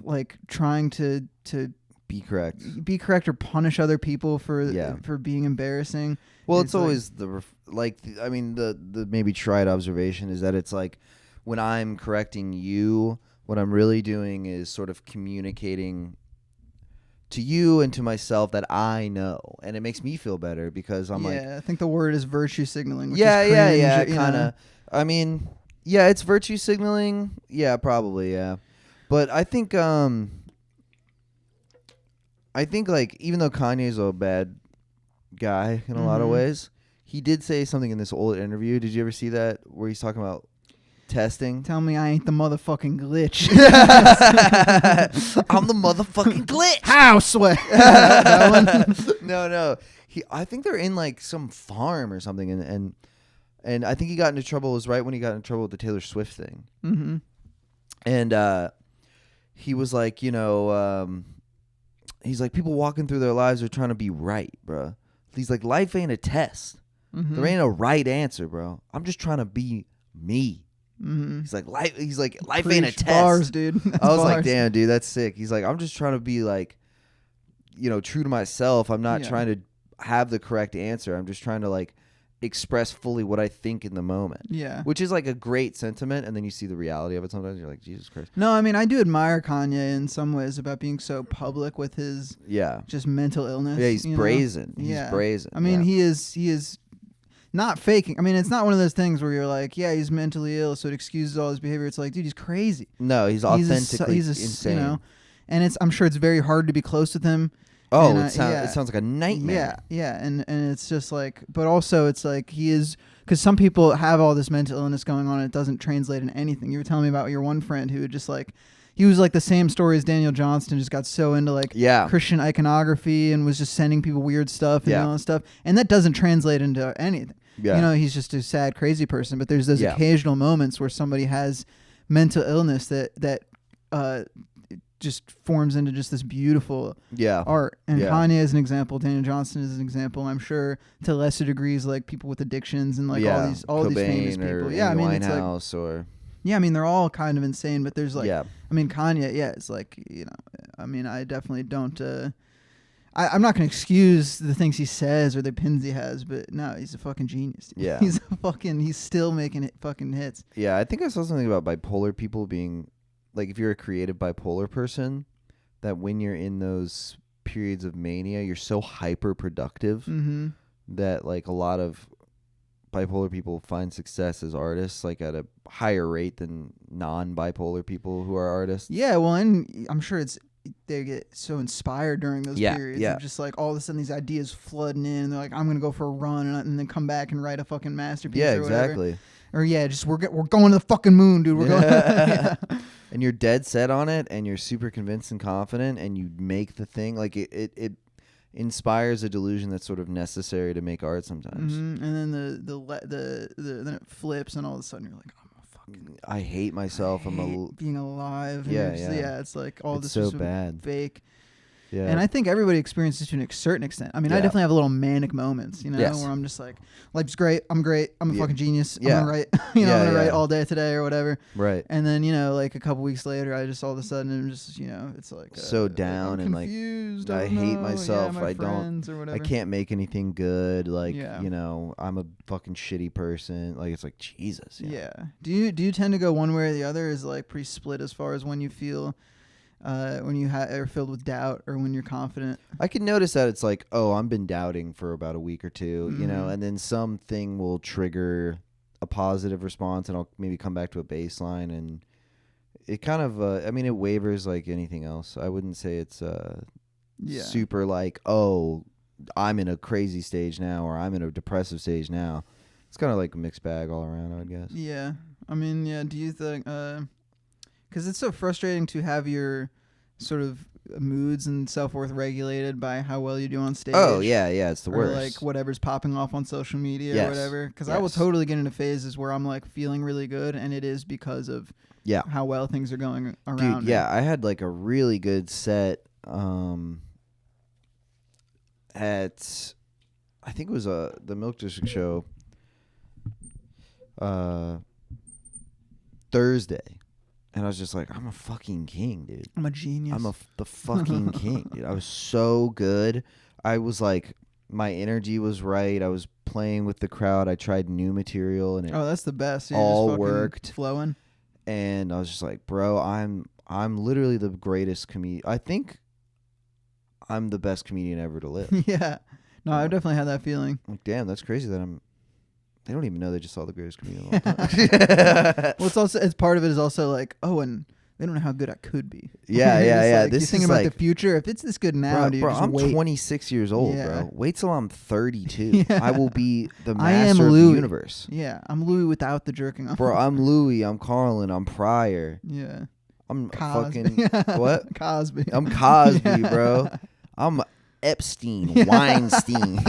Like trying to be correct. Be correct or punish other people for being embarrassing. Well, it's always the maybe tried observation is that it's like when I'm correcting you, what I'm really doing is sort of communicating to you and to myself that I know, and it makes me feel better because I'm like, I think the word is virtue signaling. Which yeah, is cringe, kind of. I mean, yeah, it's virtue signaling. Yeah, probably, yeah. But I think like even though Kanye's a bad guy in a lot of ways, he did say something in this old interview. Did you ever see that where he's talking about testing? Tell me I ain't the motherfucking glitch. I'm the motherfucking glitch. How sweat? That one? No. I think they're in like some farm or something, and I think he got into trouble. It was right when he got in trouble with the Taylor Swift thing. Mm-hmm. And he was like, he's like, people walking through their lives are trying to be right, bro. He's like, life ain't a test. Mm-hmm. There ain't a right answer, bro. I'm just trying to be me. Mm-hmm. He's like, life ain't a test. Bars, dude. I was like, damn, dude, that's sick. He's like, I'm just trying to be like, true to myself. I'm not trying to have the correct answer. I'm just trying to like express fully what I think in the moment. Yeah. Which is like a great sentiment, and then you see the reality of it sometimes. You're like, Jesus Christ. No, I mean, I do admire Kanye in some ways about being so public with his just mental illness. Yeah, he's brazen. He's brazen. I mean, he is not faking. I mean, it's not one of those things where you're like, yeah, he's mentally ill, so it excuses all his behavior. It's like, dude, he's crazy. No, he's authentically insane. And I'm sure it's very hard to be close with him. Oh, it sounds like a nightmare. Yeah, and it's just like, but also it's like he is, because some people have all this mental illness going on and it doesn't translate into anything. You were telling me about your one friend who just like, he was like the same story as Daniel Johnston, just got so into like Christian iconography and was just sending people weird stuff and all that stuff, and that doesn't translate into anything. Yeah. He's just a sad, crazy person, but there's those occasional moments where somebody has mental illness that just forms into just this beautiful art. And Kanye is an example. Daniel Johnston is an example. I'm sure to lesser degrees, like people with addictions and like all these famous people. Yeah, I mean, it's like, I mean, they're all kind of insane, but there's like, I mean, Kanye, it's like, I mean, I definitely don't. I'm not gonna excuse the things he says or the pins he has, but no, he's a fucking genius. Dude. Yeah, he's still making fucking hits. Yeah, I think I saw something about bipolar people being. Like, if you're a creative bipolar person, that when you're in those periods of mania, you're so hyper productive that, like, a lot of bipolar people find success as artists, like, at a higher rate than non-bipolar people who are artists. Yeah, well, and I'm sure they get so inspired during those periods. Yeah. Just, like, all of a sudden these ideas flooding in, and they're like, I'm going to go for a run, and then come back and write a fucking masterpiece or exactly. Whatever. Or, just we're going to the fucking moon, dude. We're going And you're dead set on it, and you're super convinced and confident, and you make the thing. Like, it inspires a delusion that's sort of necessary to make art sometimes. Mm-hmm. And then then it flips, and all of a sudden you're like, I hate myself. I'm being alive. Yeah, it's like all it's this so is bad. Fake. Yeah. And I think everybody experiences to a certain extent. I mean, I definitely have little manic moments, where I'm just like, life's great. I'm a fucking genius. I'm gonna write, I'm gonna write all day today or whatever. Right. And then, like a couple weeks later, I just all of a sudden I'm just, it's like so down and like I hate myself. I can't make anything good. Like, I'm a fucking shitty person. Like, it's like Jesus. Yeah. Do you tend to go one way or the other? Is like pretty split as far as when you feel. When you are filled with doubt or when you're confident? I can notice that it's like, I've been doubting for about a week or two, and then something will trigger a positive response, and I'll maybe come back to a baseline, and it kind of, it wavers like anything else. I wouldn't say it's super like, I'm in a crazy stage now, or I'm in a depressive stage now. It's kind of like a mixed bag all around, I would guess. Yeah. I mean, do you think... Because it's so frustrating to have your sort of moods and self-worth regulated by how well you do on stage. Oh, yeah, it's the worst. Or like whatever's popping off on social media or whatever. Because I will totally get into phases where I'm like feeling really good, and it is because of how well things are going around. Dude, I had like a really good set at, I think it was the Milk District show Thursday. And I was just like, I'm a fucking king, dude. I'm a genius. I'm the fucking king, dude. I was so good. I was like, my energy was right. I was playing with the crowd. I tried new material, and it that's the best. You're all just worked. Flowing. And I was just like, bro, I'm literally the greatest comedian. I think I'm the best comedian ever to live. Yeah. No, I've definitely had that feeling. Like, damn, that's crazy that they don't even know they just saw the greatest comedian of all time. Well, it's part of it is also like, and they don't know how good I could be. Yeah. Like, This you think about the future. If it's this good now, dude, just I'm wait. 26 years old, Yeah. bro. Wait till I'm 32. Yeah. I will be the I am master of the Louis. universe. Yeah, I'm Louis without the jerking off. Bro, I'm Louis. I'm Carlin. I'm Pryor. Yeah. I'm Cosby. fucking what? Cosby. I'm Cosby, Yeah. bro. I'm Epstein, Weinstein.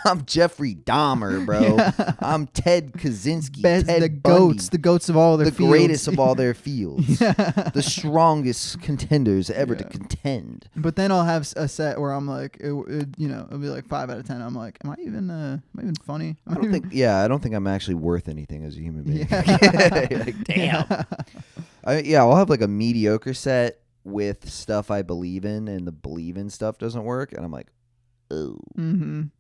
I'm Jeffrey Dahmer, bro. Yeah. I'm Ted Kaczynski. The goats of all their fields. The greatest of all their fields. Yeah. The strongest contenders ever to contend. But then I'll have a set where I'm like, it'll be like 5 out of 10. I'm like, am I even funny? I don't think I'm actually worth anything as a human being. Yeah. Like, damn. I'll have like a mediocre set with stuff I believe in, and the believe in stuff doesn't work, and I'm like, oh no.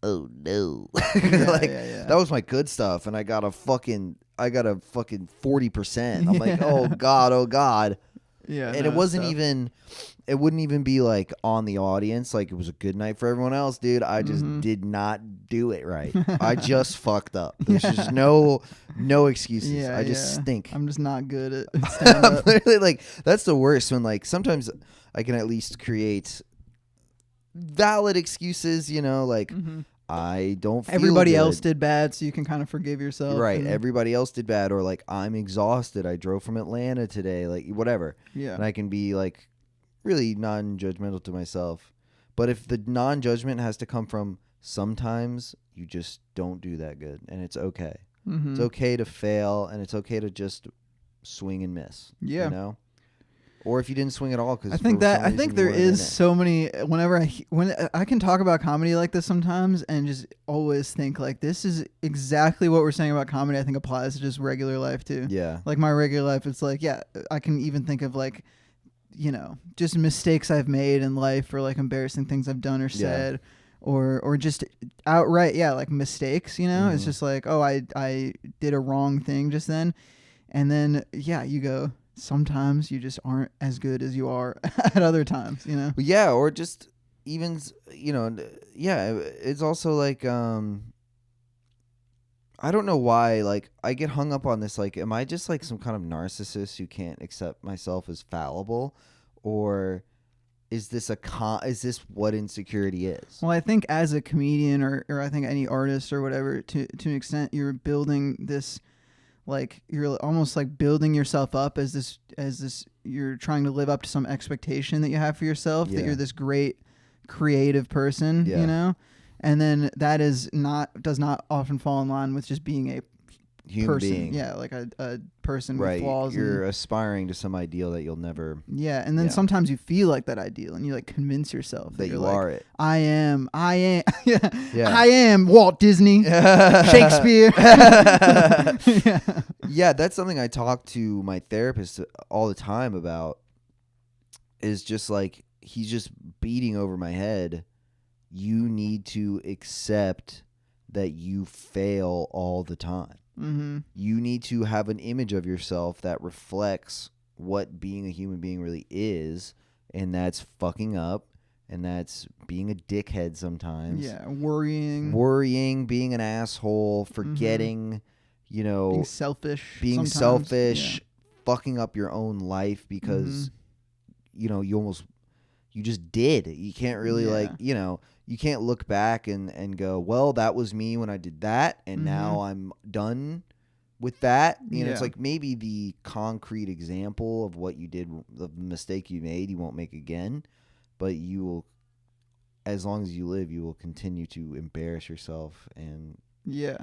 That was my good stuff, and I got a fucking 40%. I'm like, oh god. Yeah. And it wouldn't even be like on the audience, like it was a good night for everyone else, dude. I just did not do it right. I just fucked up. There's just no excuses. Yeah, I just stink. I'm just not good at stand I'm up. literally like, that's the worst, when like sometimes I can at least create valid excuses, like I don't feel Everybody good. else did bad, so you can kind of forgive yourself. Right. Everybody else did bad, or like I'm exhausted. I drove from Atlanta today, like whatever. Yeah. And I can be like really non-judgmental to myself. But if the non-judgment has to come from sometimes you just don't do that good, and it's okay. It's okay to fail, and it's okay to just swing and miss. Yeah. Or if you didn't swing at all, because I think there is so many. When I can talk about comedy like this sometimes, and just always think like, this is exactly what we're saying about comedy. I think applies to just regular life too. Yeah. Like my regular life, it's like, I can even think of like, just mistakes I've made in life, or like embarrassing things I've done or said. Or just outright, like mistakes, It's just like, I did a wrong thing just then. And then, you go, sometimes you just aren't as good as you are at other times, Yeah, or just even, it's also like, I don't know why, like, I get hung up on this, like, am I just like some kind of narcissist who can't accept myself as fallible? Or is this is this what insecurity is? Well, I think as a comedian, or I think any artist or whatever, to an extent, you're building this, like, you're almost like building yourself up as this, you're trying to live up to some expectation that you have for yourself, that you're this great creative person, and then that does not often fall in line with just being a human person. being. Yeah, like a person right. with flaws. You're aspiring to some ideal that you'll never. Yeah, and then sometimes you feel like that ideal, and you like convince yourself that you like, are it. I am. I am Walt Disney, Shakespeare. Yeah, that's something I talk to my therapist all the time about. Is just like, he's just beating over my head. You need to accept that you fail all the time. Mm-hmm. You need to have an image of yourself that reflects what being a human being really is, and that's fucking up, and that's being a dickhead sometimes. Yeah, worrying, being an asshole, forgetting, being selfish, fucking up your own life because you just did. You can't really you can't look back and go, well, that was me when I did that, and now I'm done with that. It's like, maybe the concrete example of what you did, the mistake you made, you won't make again, but you will, as long as you live, you will continue to embarrass yourself, and you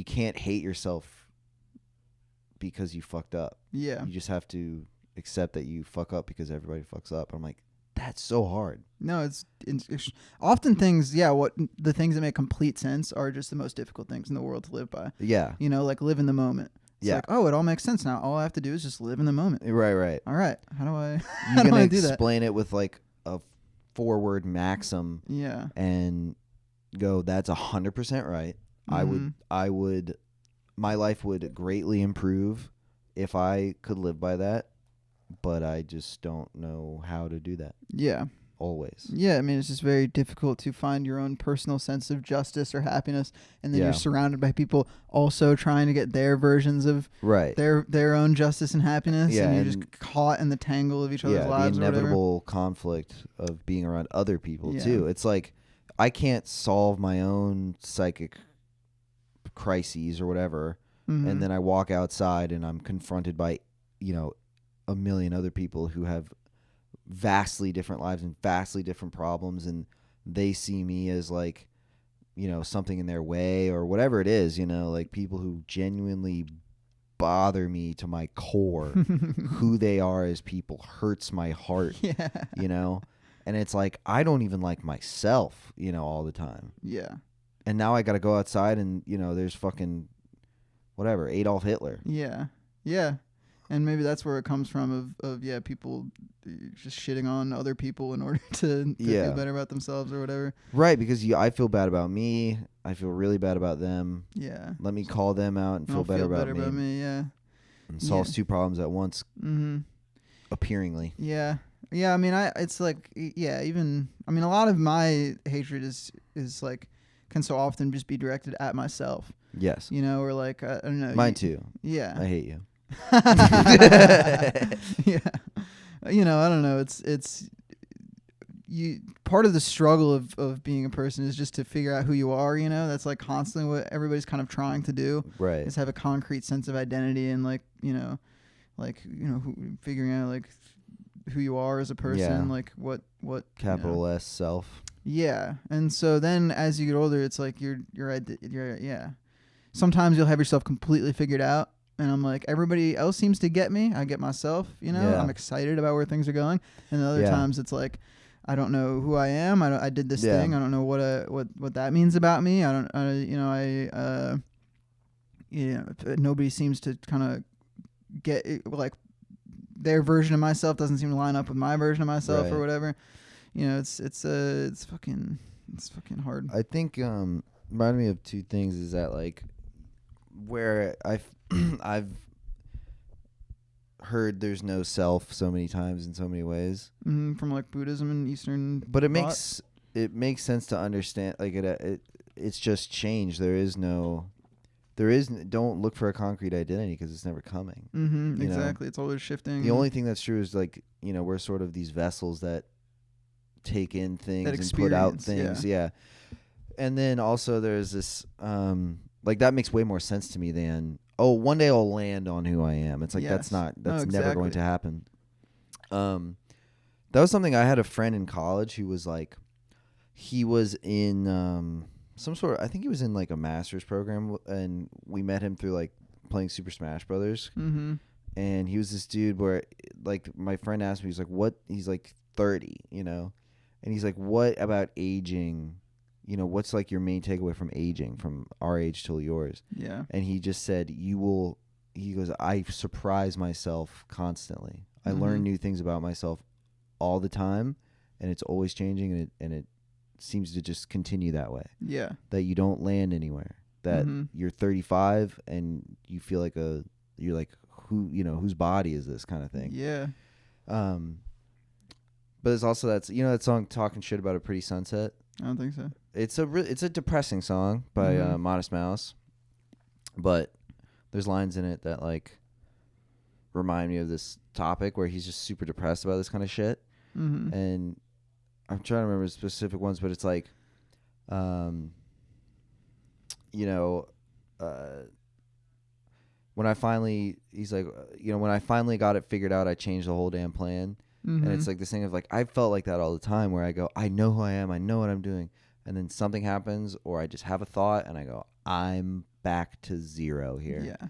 can't hate yourself because you fucked up. Yeah. You just have to accept that you fuck up because everybody fucks up. I'm like, that's so hard. No, it's often things. Yeah, what the things that make complete sense are just the most difficult things in the world to live by. Yeah, like live in the moment. It's like, oh, it all makes sense now. All I have to do is just live in the moment. Right. All right. How do I? You're gonna explain it with like a 4-word maxim. Yeah. And go, that's 100% right. I would. My life would greatly improve if I could live by that, but I just don't know how to do that. Yeah. Always. Yeah, I mean, it's just very difficult to find your own personal sense of justice or happiness, and then you're surrounded by people also trying to get their versions of their own justice and happiness, and you're just caught in the tangle of each other's lives. The inevitable conflict of being around other people too. It's like I can't solve my own psychic crises or whatever, and then I walk outside and I'm confronted by, a million other people who have vastly different lives and vastly different problems, and they see me as like, something in their way or whatever it is, like people who genuinely bother me to my core. Who they are as people hurts my heart. And it's like I don't even like myself, all the time. And now I got to go outside and there's fucking whatever, Adolf Hitler. And maybe that's where it comes from of people just shitting on other people in order to feel better about themselves or whatever. Right, because I feel bad about me. I feel really bad about them. Let me call them out and feel better about me. And solves two problems at once, appearingly. I mean, it's like, even, I mean, a lot of my hatred is like, can so often just be directed at myself. Yes. Or like, I don't know. Mine too. Yeah. I hate you. I don't know. It's you. Part of the struggle of being a person is just to figure out who you are. That's like constantly what everybody's kind of trying to do. Right. Is have a concrete sense of identity and figuring out like who you are as a person. Like what capital S self. Yeah, and so then as you get older, it's like you're sometimes you'll have yourself completely figured out. And I'm like, everybody else seems to get me. I get myself, I'm excited about where things are going. And other times it's like, I don't know who I am. I did this thing. I don't know what that means about me. Nobody seems to kind of get it, like their version of myself doesn't seem to line up with my version of myself or whatever. It's fucking hard. I think reminded me of two things is that like where I've heard there's no self so many times in so many ways from like Buddhism and Eastern but it makes sense to understand like it's just change. Don't look for a concrete identity because it's never coming. Exactly. It's always shifting. The only thing that's true is like we're sort of these vessels that take in things and put out things. And then also there's this like that makes way more sense to me than one day I'll land on who I am. It's like that's never going to happen. That was something. I had a friend in college who was like, he was in some sort of, I think he was in like a master's program, and we met him through like playing Super Smash Brothers. And he was this dude where like my friend asked me, he's like, what? He's like 30, and he's like, what about aging? What's like your main takeaway from aging from our age till yours? Yeah. And he just said, he goes, I surprise myself constantly. I learn new things about myself all the time, and it's always changing, and it seems to just continue that way. Yeah. That you don't land anywhere. That you're 35 and you feel like you're like, whose body is this kind of thing? Yeah. But it's also that song Talking Shit About a Pretty Sunset? I don't think so. It's a depressing song by Modest Mouse, but there's lines in it that like remind me of this topic where he's just super depressed about this kind of shit. And I'm trying to remember the specific ones, but it's like, when I finally, he's like, when I finally got it figured out, I changed the whole damn plan. And it's like this thing of like, I felt like that all the time where I go, I know who I am. I know what I'm doing. And then something happens or I just have a thought and I go, I'm back to zero here. Yeah.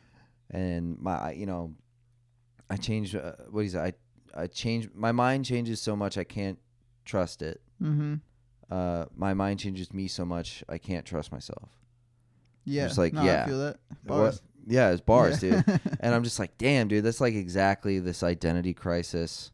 And I changed, I changed, my mind changes so much I can't trust it. My mind changes me so much I can't trust myself. Yeah. I'm just like, no, yeah. I feel that. What? Yeah, it's bars, Yeah. dude. And I'm just like, damn, dude, that's like exactly this identity crisis.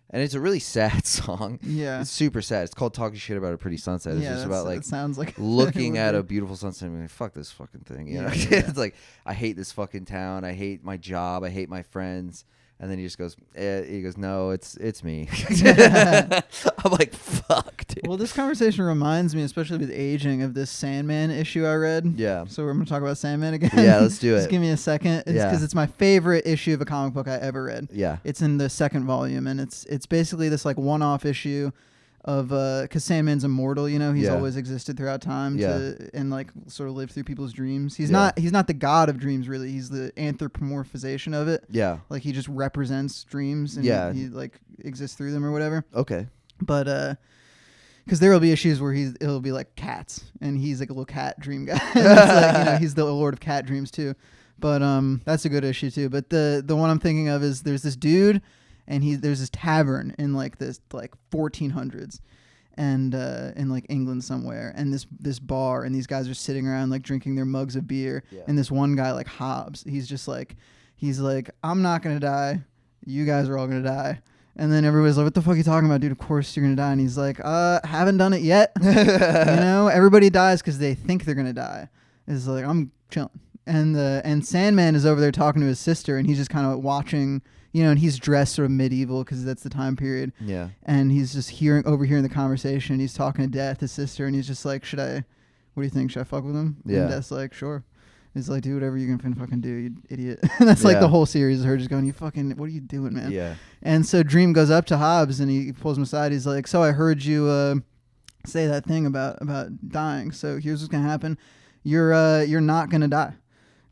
And it's a really sad song. Yeah. It's super sad. It's called Talking Shit About a Pretty Sunset. It's just about like it sounds like looking at a beautiful sunset and being like, fuck this fucking thing. You know? It's like, I hate this fucking town. I hate my job. I hate my friends. And then he just goes, he goes, no, it's me. I'm like, fuck, dude. Well, this conversation reminds me, especially with aging, of this Sandman issue I read. Yeah. So we're going to talk about Sandman again. Yeah, let's do it. Just give me a second. It's because it's my favorite issue of a comic book I ever read. Yeah. It's in the second volume, and it's basically this like one-off issue of because Sandman's immortal, you know, he's always existed throughout time and like sort of lived through people's dreams. He's not the god of dreams, really. He's the anthropomorphization of it. Yeah, like he just represents dreams and he like exists through them or whatever. Okay, but because there will be issues where it'll be like cats, and he's like a little cat dream guy. It's like, you know, he's the lord of cat dreams too. But that's a good issue too. But the one I'm thinking of is there's this dude. And there's this tavern in like this like 1400s, and in like England somewhere, and this bar, and these guys are sitting around like drinking their mugs of beer, and this one guy like Hobbs, he's like, I'm not gonna die, you guys are all gonna die, and then everybody's like, what the fuck are you talking about, dude? Of course you're gonna die, and he's like, haven't done it yet, you know, everybody dies because they think they're gonna die. It's like I'm chilling, and Sandman is over there talking to his sister, and he's just kind of watching. You know, and he's dressed sort of medieval because that's the time period. Yeah. And he's just overhearing the conversation. He's talking to Death, his sister, and he's just like, what do you think? Should I fuck with him? Yeah. And Death's like, sure. He's like, do whatever you can fucking do, you idiot. And that's like the whole series of her just going, you fucking, what are you doing, man? Yeah. And so Dream goes up to Hobbs and he pulls him aside. He's like, so I heard you say that thing about dying. So here's what's going to happen. You're not going to die.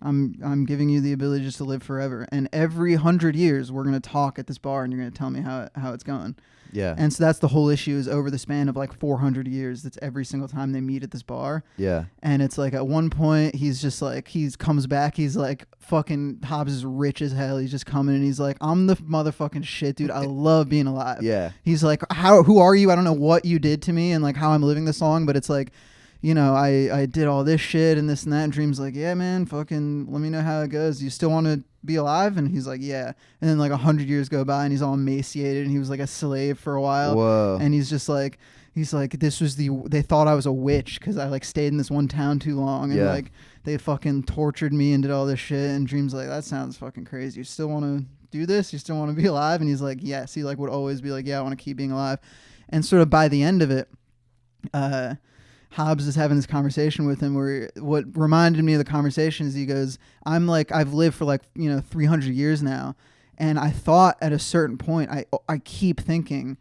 I'm giving you the ability just to live forever. And every 100 years, we're going to talk at this bar and you're going to tell me how it's going. Yeah. And so that's the whole issue is over the span of like 400 years. That's every single time they meet at this bar. Yeah. And it's like at one point, he's just like, comes back. He's like, fucking Hobbs is rich as hell. He's just coming and he's like, I'm the motherfucking shit, dude. I love being alive. Yeah. He's like, who are you? I don't know what you did to me and like how I'm living this long, but it's like, you know, I did all this shit and this and that. And Dream's like, yeah, man, fucking let me know how it goes. You still want to be alive? And he's like, yeah. And then like 100 years go by and he's all emaciated and he was like a slave for a while. Whoa. And he's like, they thought I was a witch because I like stayed in this one town too long. And like they fucking tortured me and did all this shit. And Dream's like, that sounds fucking crazy. You still want to do this? You still want to be alive? And he's like, yes. He like would always be like, yeah, I want to keep being alive. And sort of by the end of it, Hobbs is having this conversation with him where what reminded me of the conversation is he goes, I'm like, I've lived for like, 300 years now. And I thought at a certain point, I keep thinking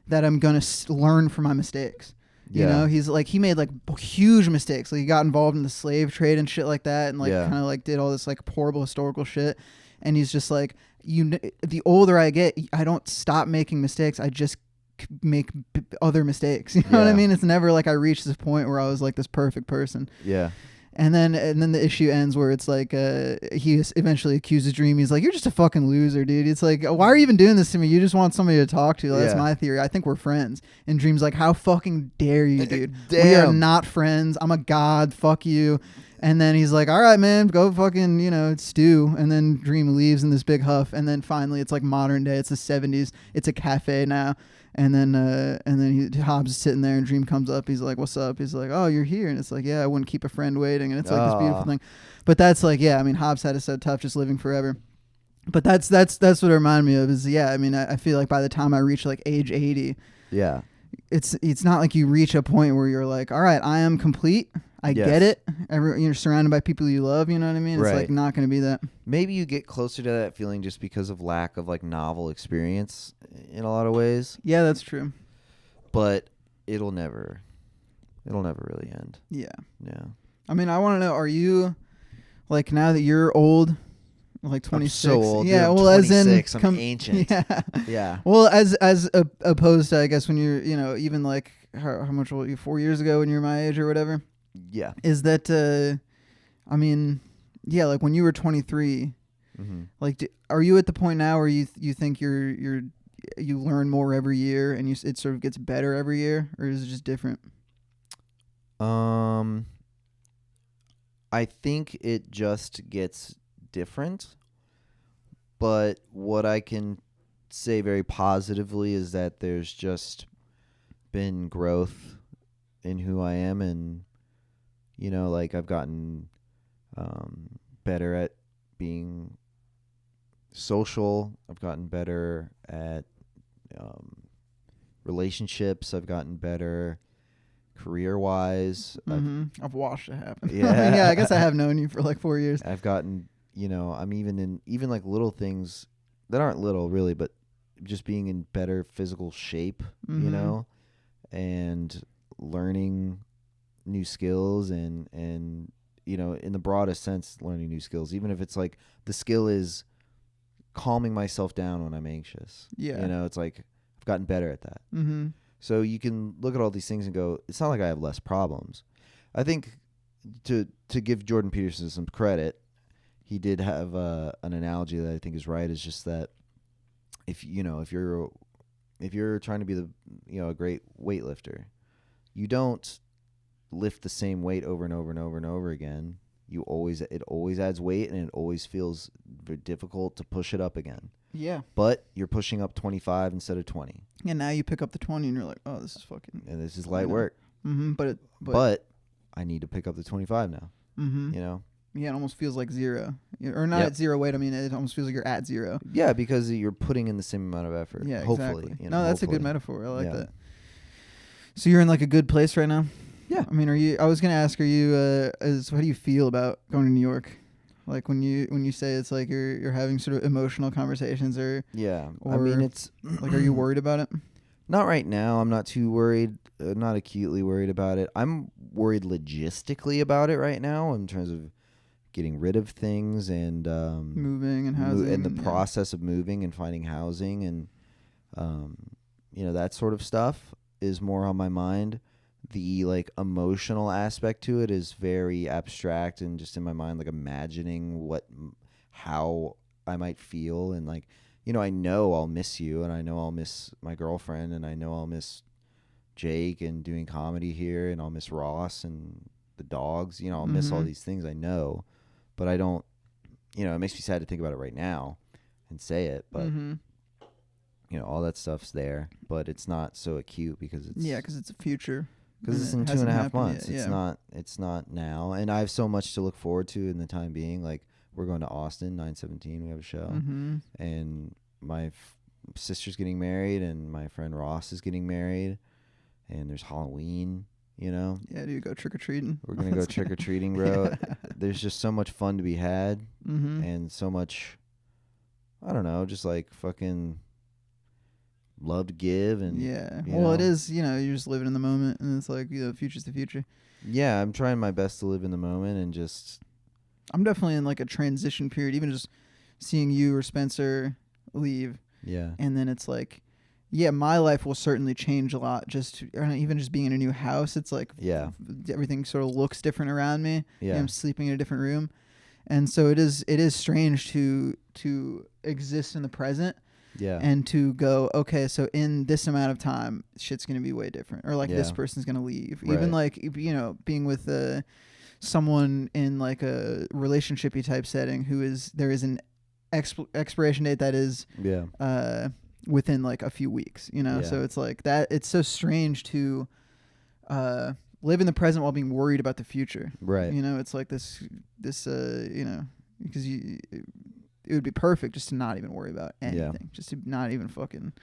that I'm going to learn from my mistakes. You know, he's like, he made like huge mistakes. Like he got involved in the slave trade and shit like that. And like kind of like did all this like horrible historical shit. And he's just like, the older I get, I don't stop making mistakes. I just make other mistakes. You know what I mean? It's never like I reached this point where I was like this perfect person. Yeah. And then the issue ends where it's like he eventually accuses Dream. He's like, you're just a fucking loser, dude. It's like, why are you even doing this to me? You just want somebody to talk to. That's my theory. I think we're friends. And Dream's like, how fucking dare you, dude? Damn. We are not friends. I'm a god. Fuck you. And then he's like, all right, man, go fucking, stew. And then Dream leaves in this big huff. And then finally it's like modern day. It's the 70s. It's a cafe now. And then Hobbs is sitting there and Dream comes up. He's like, what's up? He's like, oh, you're here. And it's like, yeah, I wouldn't keep a friend waiting. And it's like this beautiful thing. But that's like, yeah, I mean, Hobbs had it so tough just living forever. But that's what it reminded me of is, yeah, I mean, I feel like by the time I reach like age 80, yeah, it's not like you reach a point where you're like, all right, I am complete. I get it. You're surrounded by people you love. You know what I mean? It's like not going to be that. Maybe you get closer to that feeling just because of lack of like novel experience in a lot of ways. Yeah, that's true. But it'll never really end. Yeah. Yeah. I mean, I want to know, are you like now that you're old, like 26? I'm so old. Yeah. Dude, well, 26, I'm ancient. Yeah. Yeah. Well, as opposed to, I guess, when you're, even like how much old you 4 years ago when you were my age or whatever. Yeah. Is that, I mean, yeah, like when you were 23, like, are you at the point now where you think you learn more every year and it sort of gets better every year, or is it just different? I think it just gets different. But what I can say very positively is that there's just been growth in who I am, and like I've gotten better at being social. I've gotten better at relationships. I've gotten better career-wise. I've watched it happen. Yeah. Yeah, I guess I have known you for like 4 years. I've gotten, I'm even like little things that aren't little really, but just being in better physical shape, and learning new skills and in the broadest sense, learning new skills, even if it's like the skill is calming myself down when I'm anxious. Yeah. It's like I've gotten better at that. Mm-hmm. So you can look at all these things and go, it's not like I have less problems. I think to give Jordan Peterson some credit, he did have an analogy that I think is right. Is just that if you're trying to be a great weightlifter, you don't lift the same weight over and over and over and over again. It always adds weight, and it always feels very difficult to push it up again. Yeah. But you're pushing up 25 instead of 20. And now you pick up the 20 and you're like, oh, this is fucking. And this is light work. Mm-hmm. But I need to pick up the 25 now. Mm-hmm. Yeah, it almost feels like zero. Or not at zero weight. I mean, it almost feels like you're at zero. Yeah, because you're putting in the same amount of effort. Yeah, hopefully. Exactly. No, that's hopefully. a good metaphor. I like that. So you're in like a good place right now? Yeah. I mean, I was going to ask, how do you feel about going to New York? Like when you say it's like you're having sort of emotional conversations or I mean, it's like, are you worried about it? Not right now. I'm not too worried. Not acutely worried about it. I'm worried logistically about it right now in terms of getting rid of things and moving and housing and the process of moving and finding housing and that sort of stuff is more on my mind. The like emotional aspect to it is very abstract and just in my mind, like imagining how I might feel. And like, I know I'll miss you, and I know I'll miss my girlfriend, and I know I'll miss Jake and doing comedy here, and I'll miss Ross and the dogs. I'll miss all these things, I know, but I don't, it makes me sad to think about it right now and say it, but all that stuff's there, but it's not so acute because it's a future. Because it's in 2.5 months. It's not now. And I have so much to look forward to in the time being. Like, we're going to Austin, 9/17. We have a show. Mm-hmm. And my sister's getting married, and my friend Ross is getting married. And there's Halloween, Yeah, do you go trick-or-treating? We're going to go trick-or-treating, bro. There's just so much fun to be had. Mm-hmm. And so much, I don't know, just like fucking love to give. And it is, you're just living in the moment, and it's like, the future's the future. Yeah, I'm trying my best to live in the moment, and just I'm definitely in like a transition period, even just seeing you or Spencer leave. Yeah. And then it's like, my life will certainly change a lot, even just being in a new house. It's like everything sort of looks different around me. Yeah. I'm sleeping in a different room. And so it is strange to exist in the present. Yeah. And to go, okay, so in this amount of time, shit's going to be way different. Or like this person's going to leave. Right. Even like, being with someone in like a relationship-y type setting there is an expiration date that is within like a few weeks, So it's like that. It's so strange to live in the present while being worried about the future. Right. It's like this because it would be perfect just to not even worry about anything, just to not even fucking,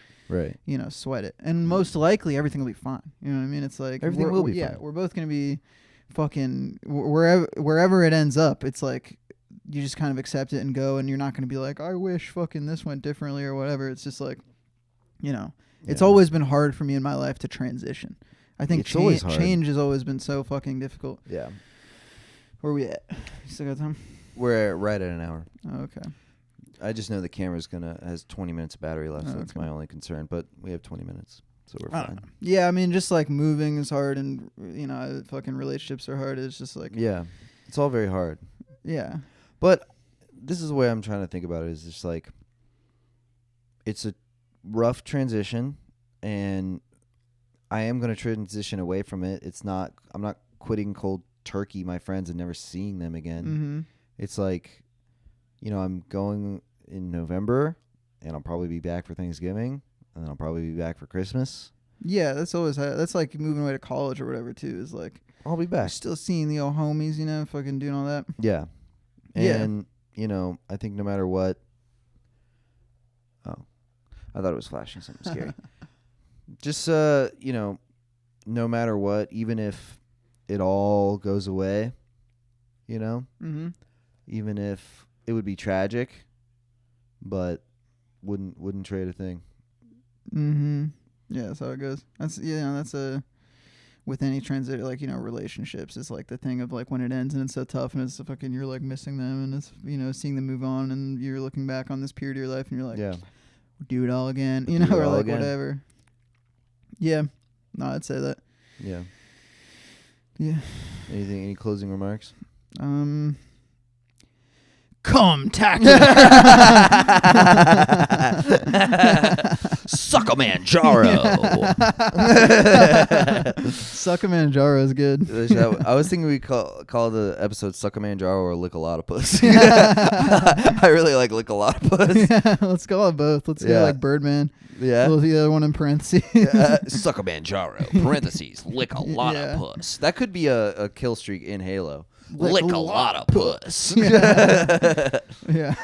sweat it. And most likely everything will be fine. You know what I mean? It's like everything will be fine. We're both going to be fucking wherever it ends up. It's like you just kind of accept it and go, and you're not going to be like, I wish fucking this went differently or whatever. It's just like, it's always been hard for me in my life to transition. I think change has always been so fucking difficult. Yeah. Where are we at? You still got time? We're right at an hour. Oh, okay. I just know the camera's has 20 minutes of battery left, so that's my only concern. But we have 20 minutes, so we're fine. Yeah, I mean, just like moving is hard, and fucking relationships are hard. It's just like it's all very hard. Yeah, but this is the way I'm trying to think about it. Is just like it's a rough transition, and I am going to transition away from it. I'm not quitting cold Turkey my friends and never seeing them again. Mm-hmm. It's like, I'm going in November, and I'll probably be back for Thanksgiving, and then I'll probably be back for Christmas. Yeah, that's always that's like moving away to college or whatever too. Is like I'll be back. still seeing the old homies, fucking doing all that. Yeah, and I think no matter what. Oh, I thought it was flashing something scary. Just no matter what, even if it all goes away, Mm-hmm. even if it would be tragic, but wouldn't trade a thing. Mm-hmm. Yeah, that's how it goes. That's with any transit, like, relationships, it's like the thing of like when it ends and it's so tough and it's fucking, you're like missing them and it's, seeing them move on and you're looking back on this period of your life and you're like, yeah, do it all again, Do it or all like again. whatever. Yeah. No, I'd say that. yeah. Yeah. Any closing remarks? Suckamanjaro. Suckamanjaro is good. I was thinking we call the episode Suckamanjaro or Lickalotapuss. I really like Lickalotapuss. Yeah, let's go on both. Let's go like Birdman. Yeah. Well, the other one in parentheses. Suckamanjaro, parentheses, Lickalotapuss. That could be a kill streak in Halo. Lickalotapuss. Yeah.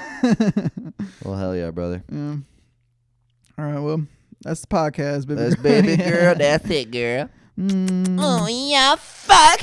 Well, hell yeah, brother. Yeah. All right, well, that's the podcast, baby. That's baby girl. That's it, girl. Mm. Oh, yeah, fuck.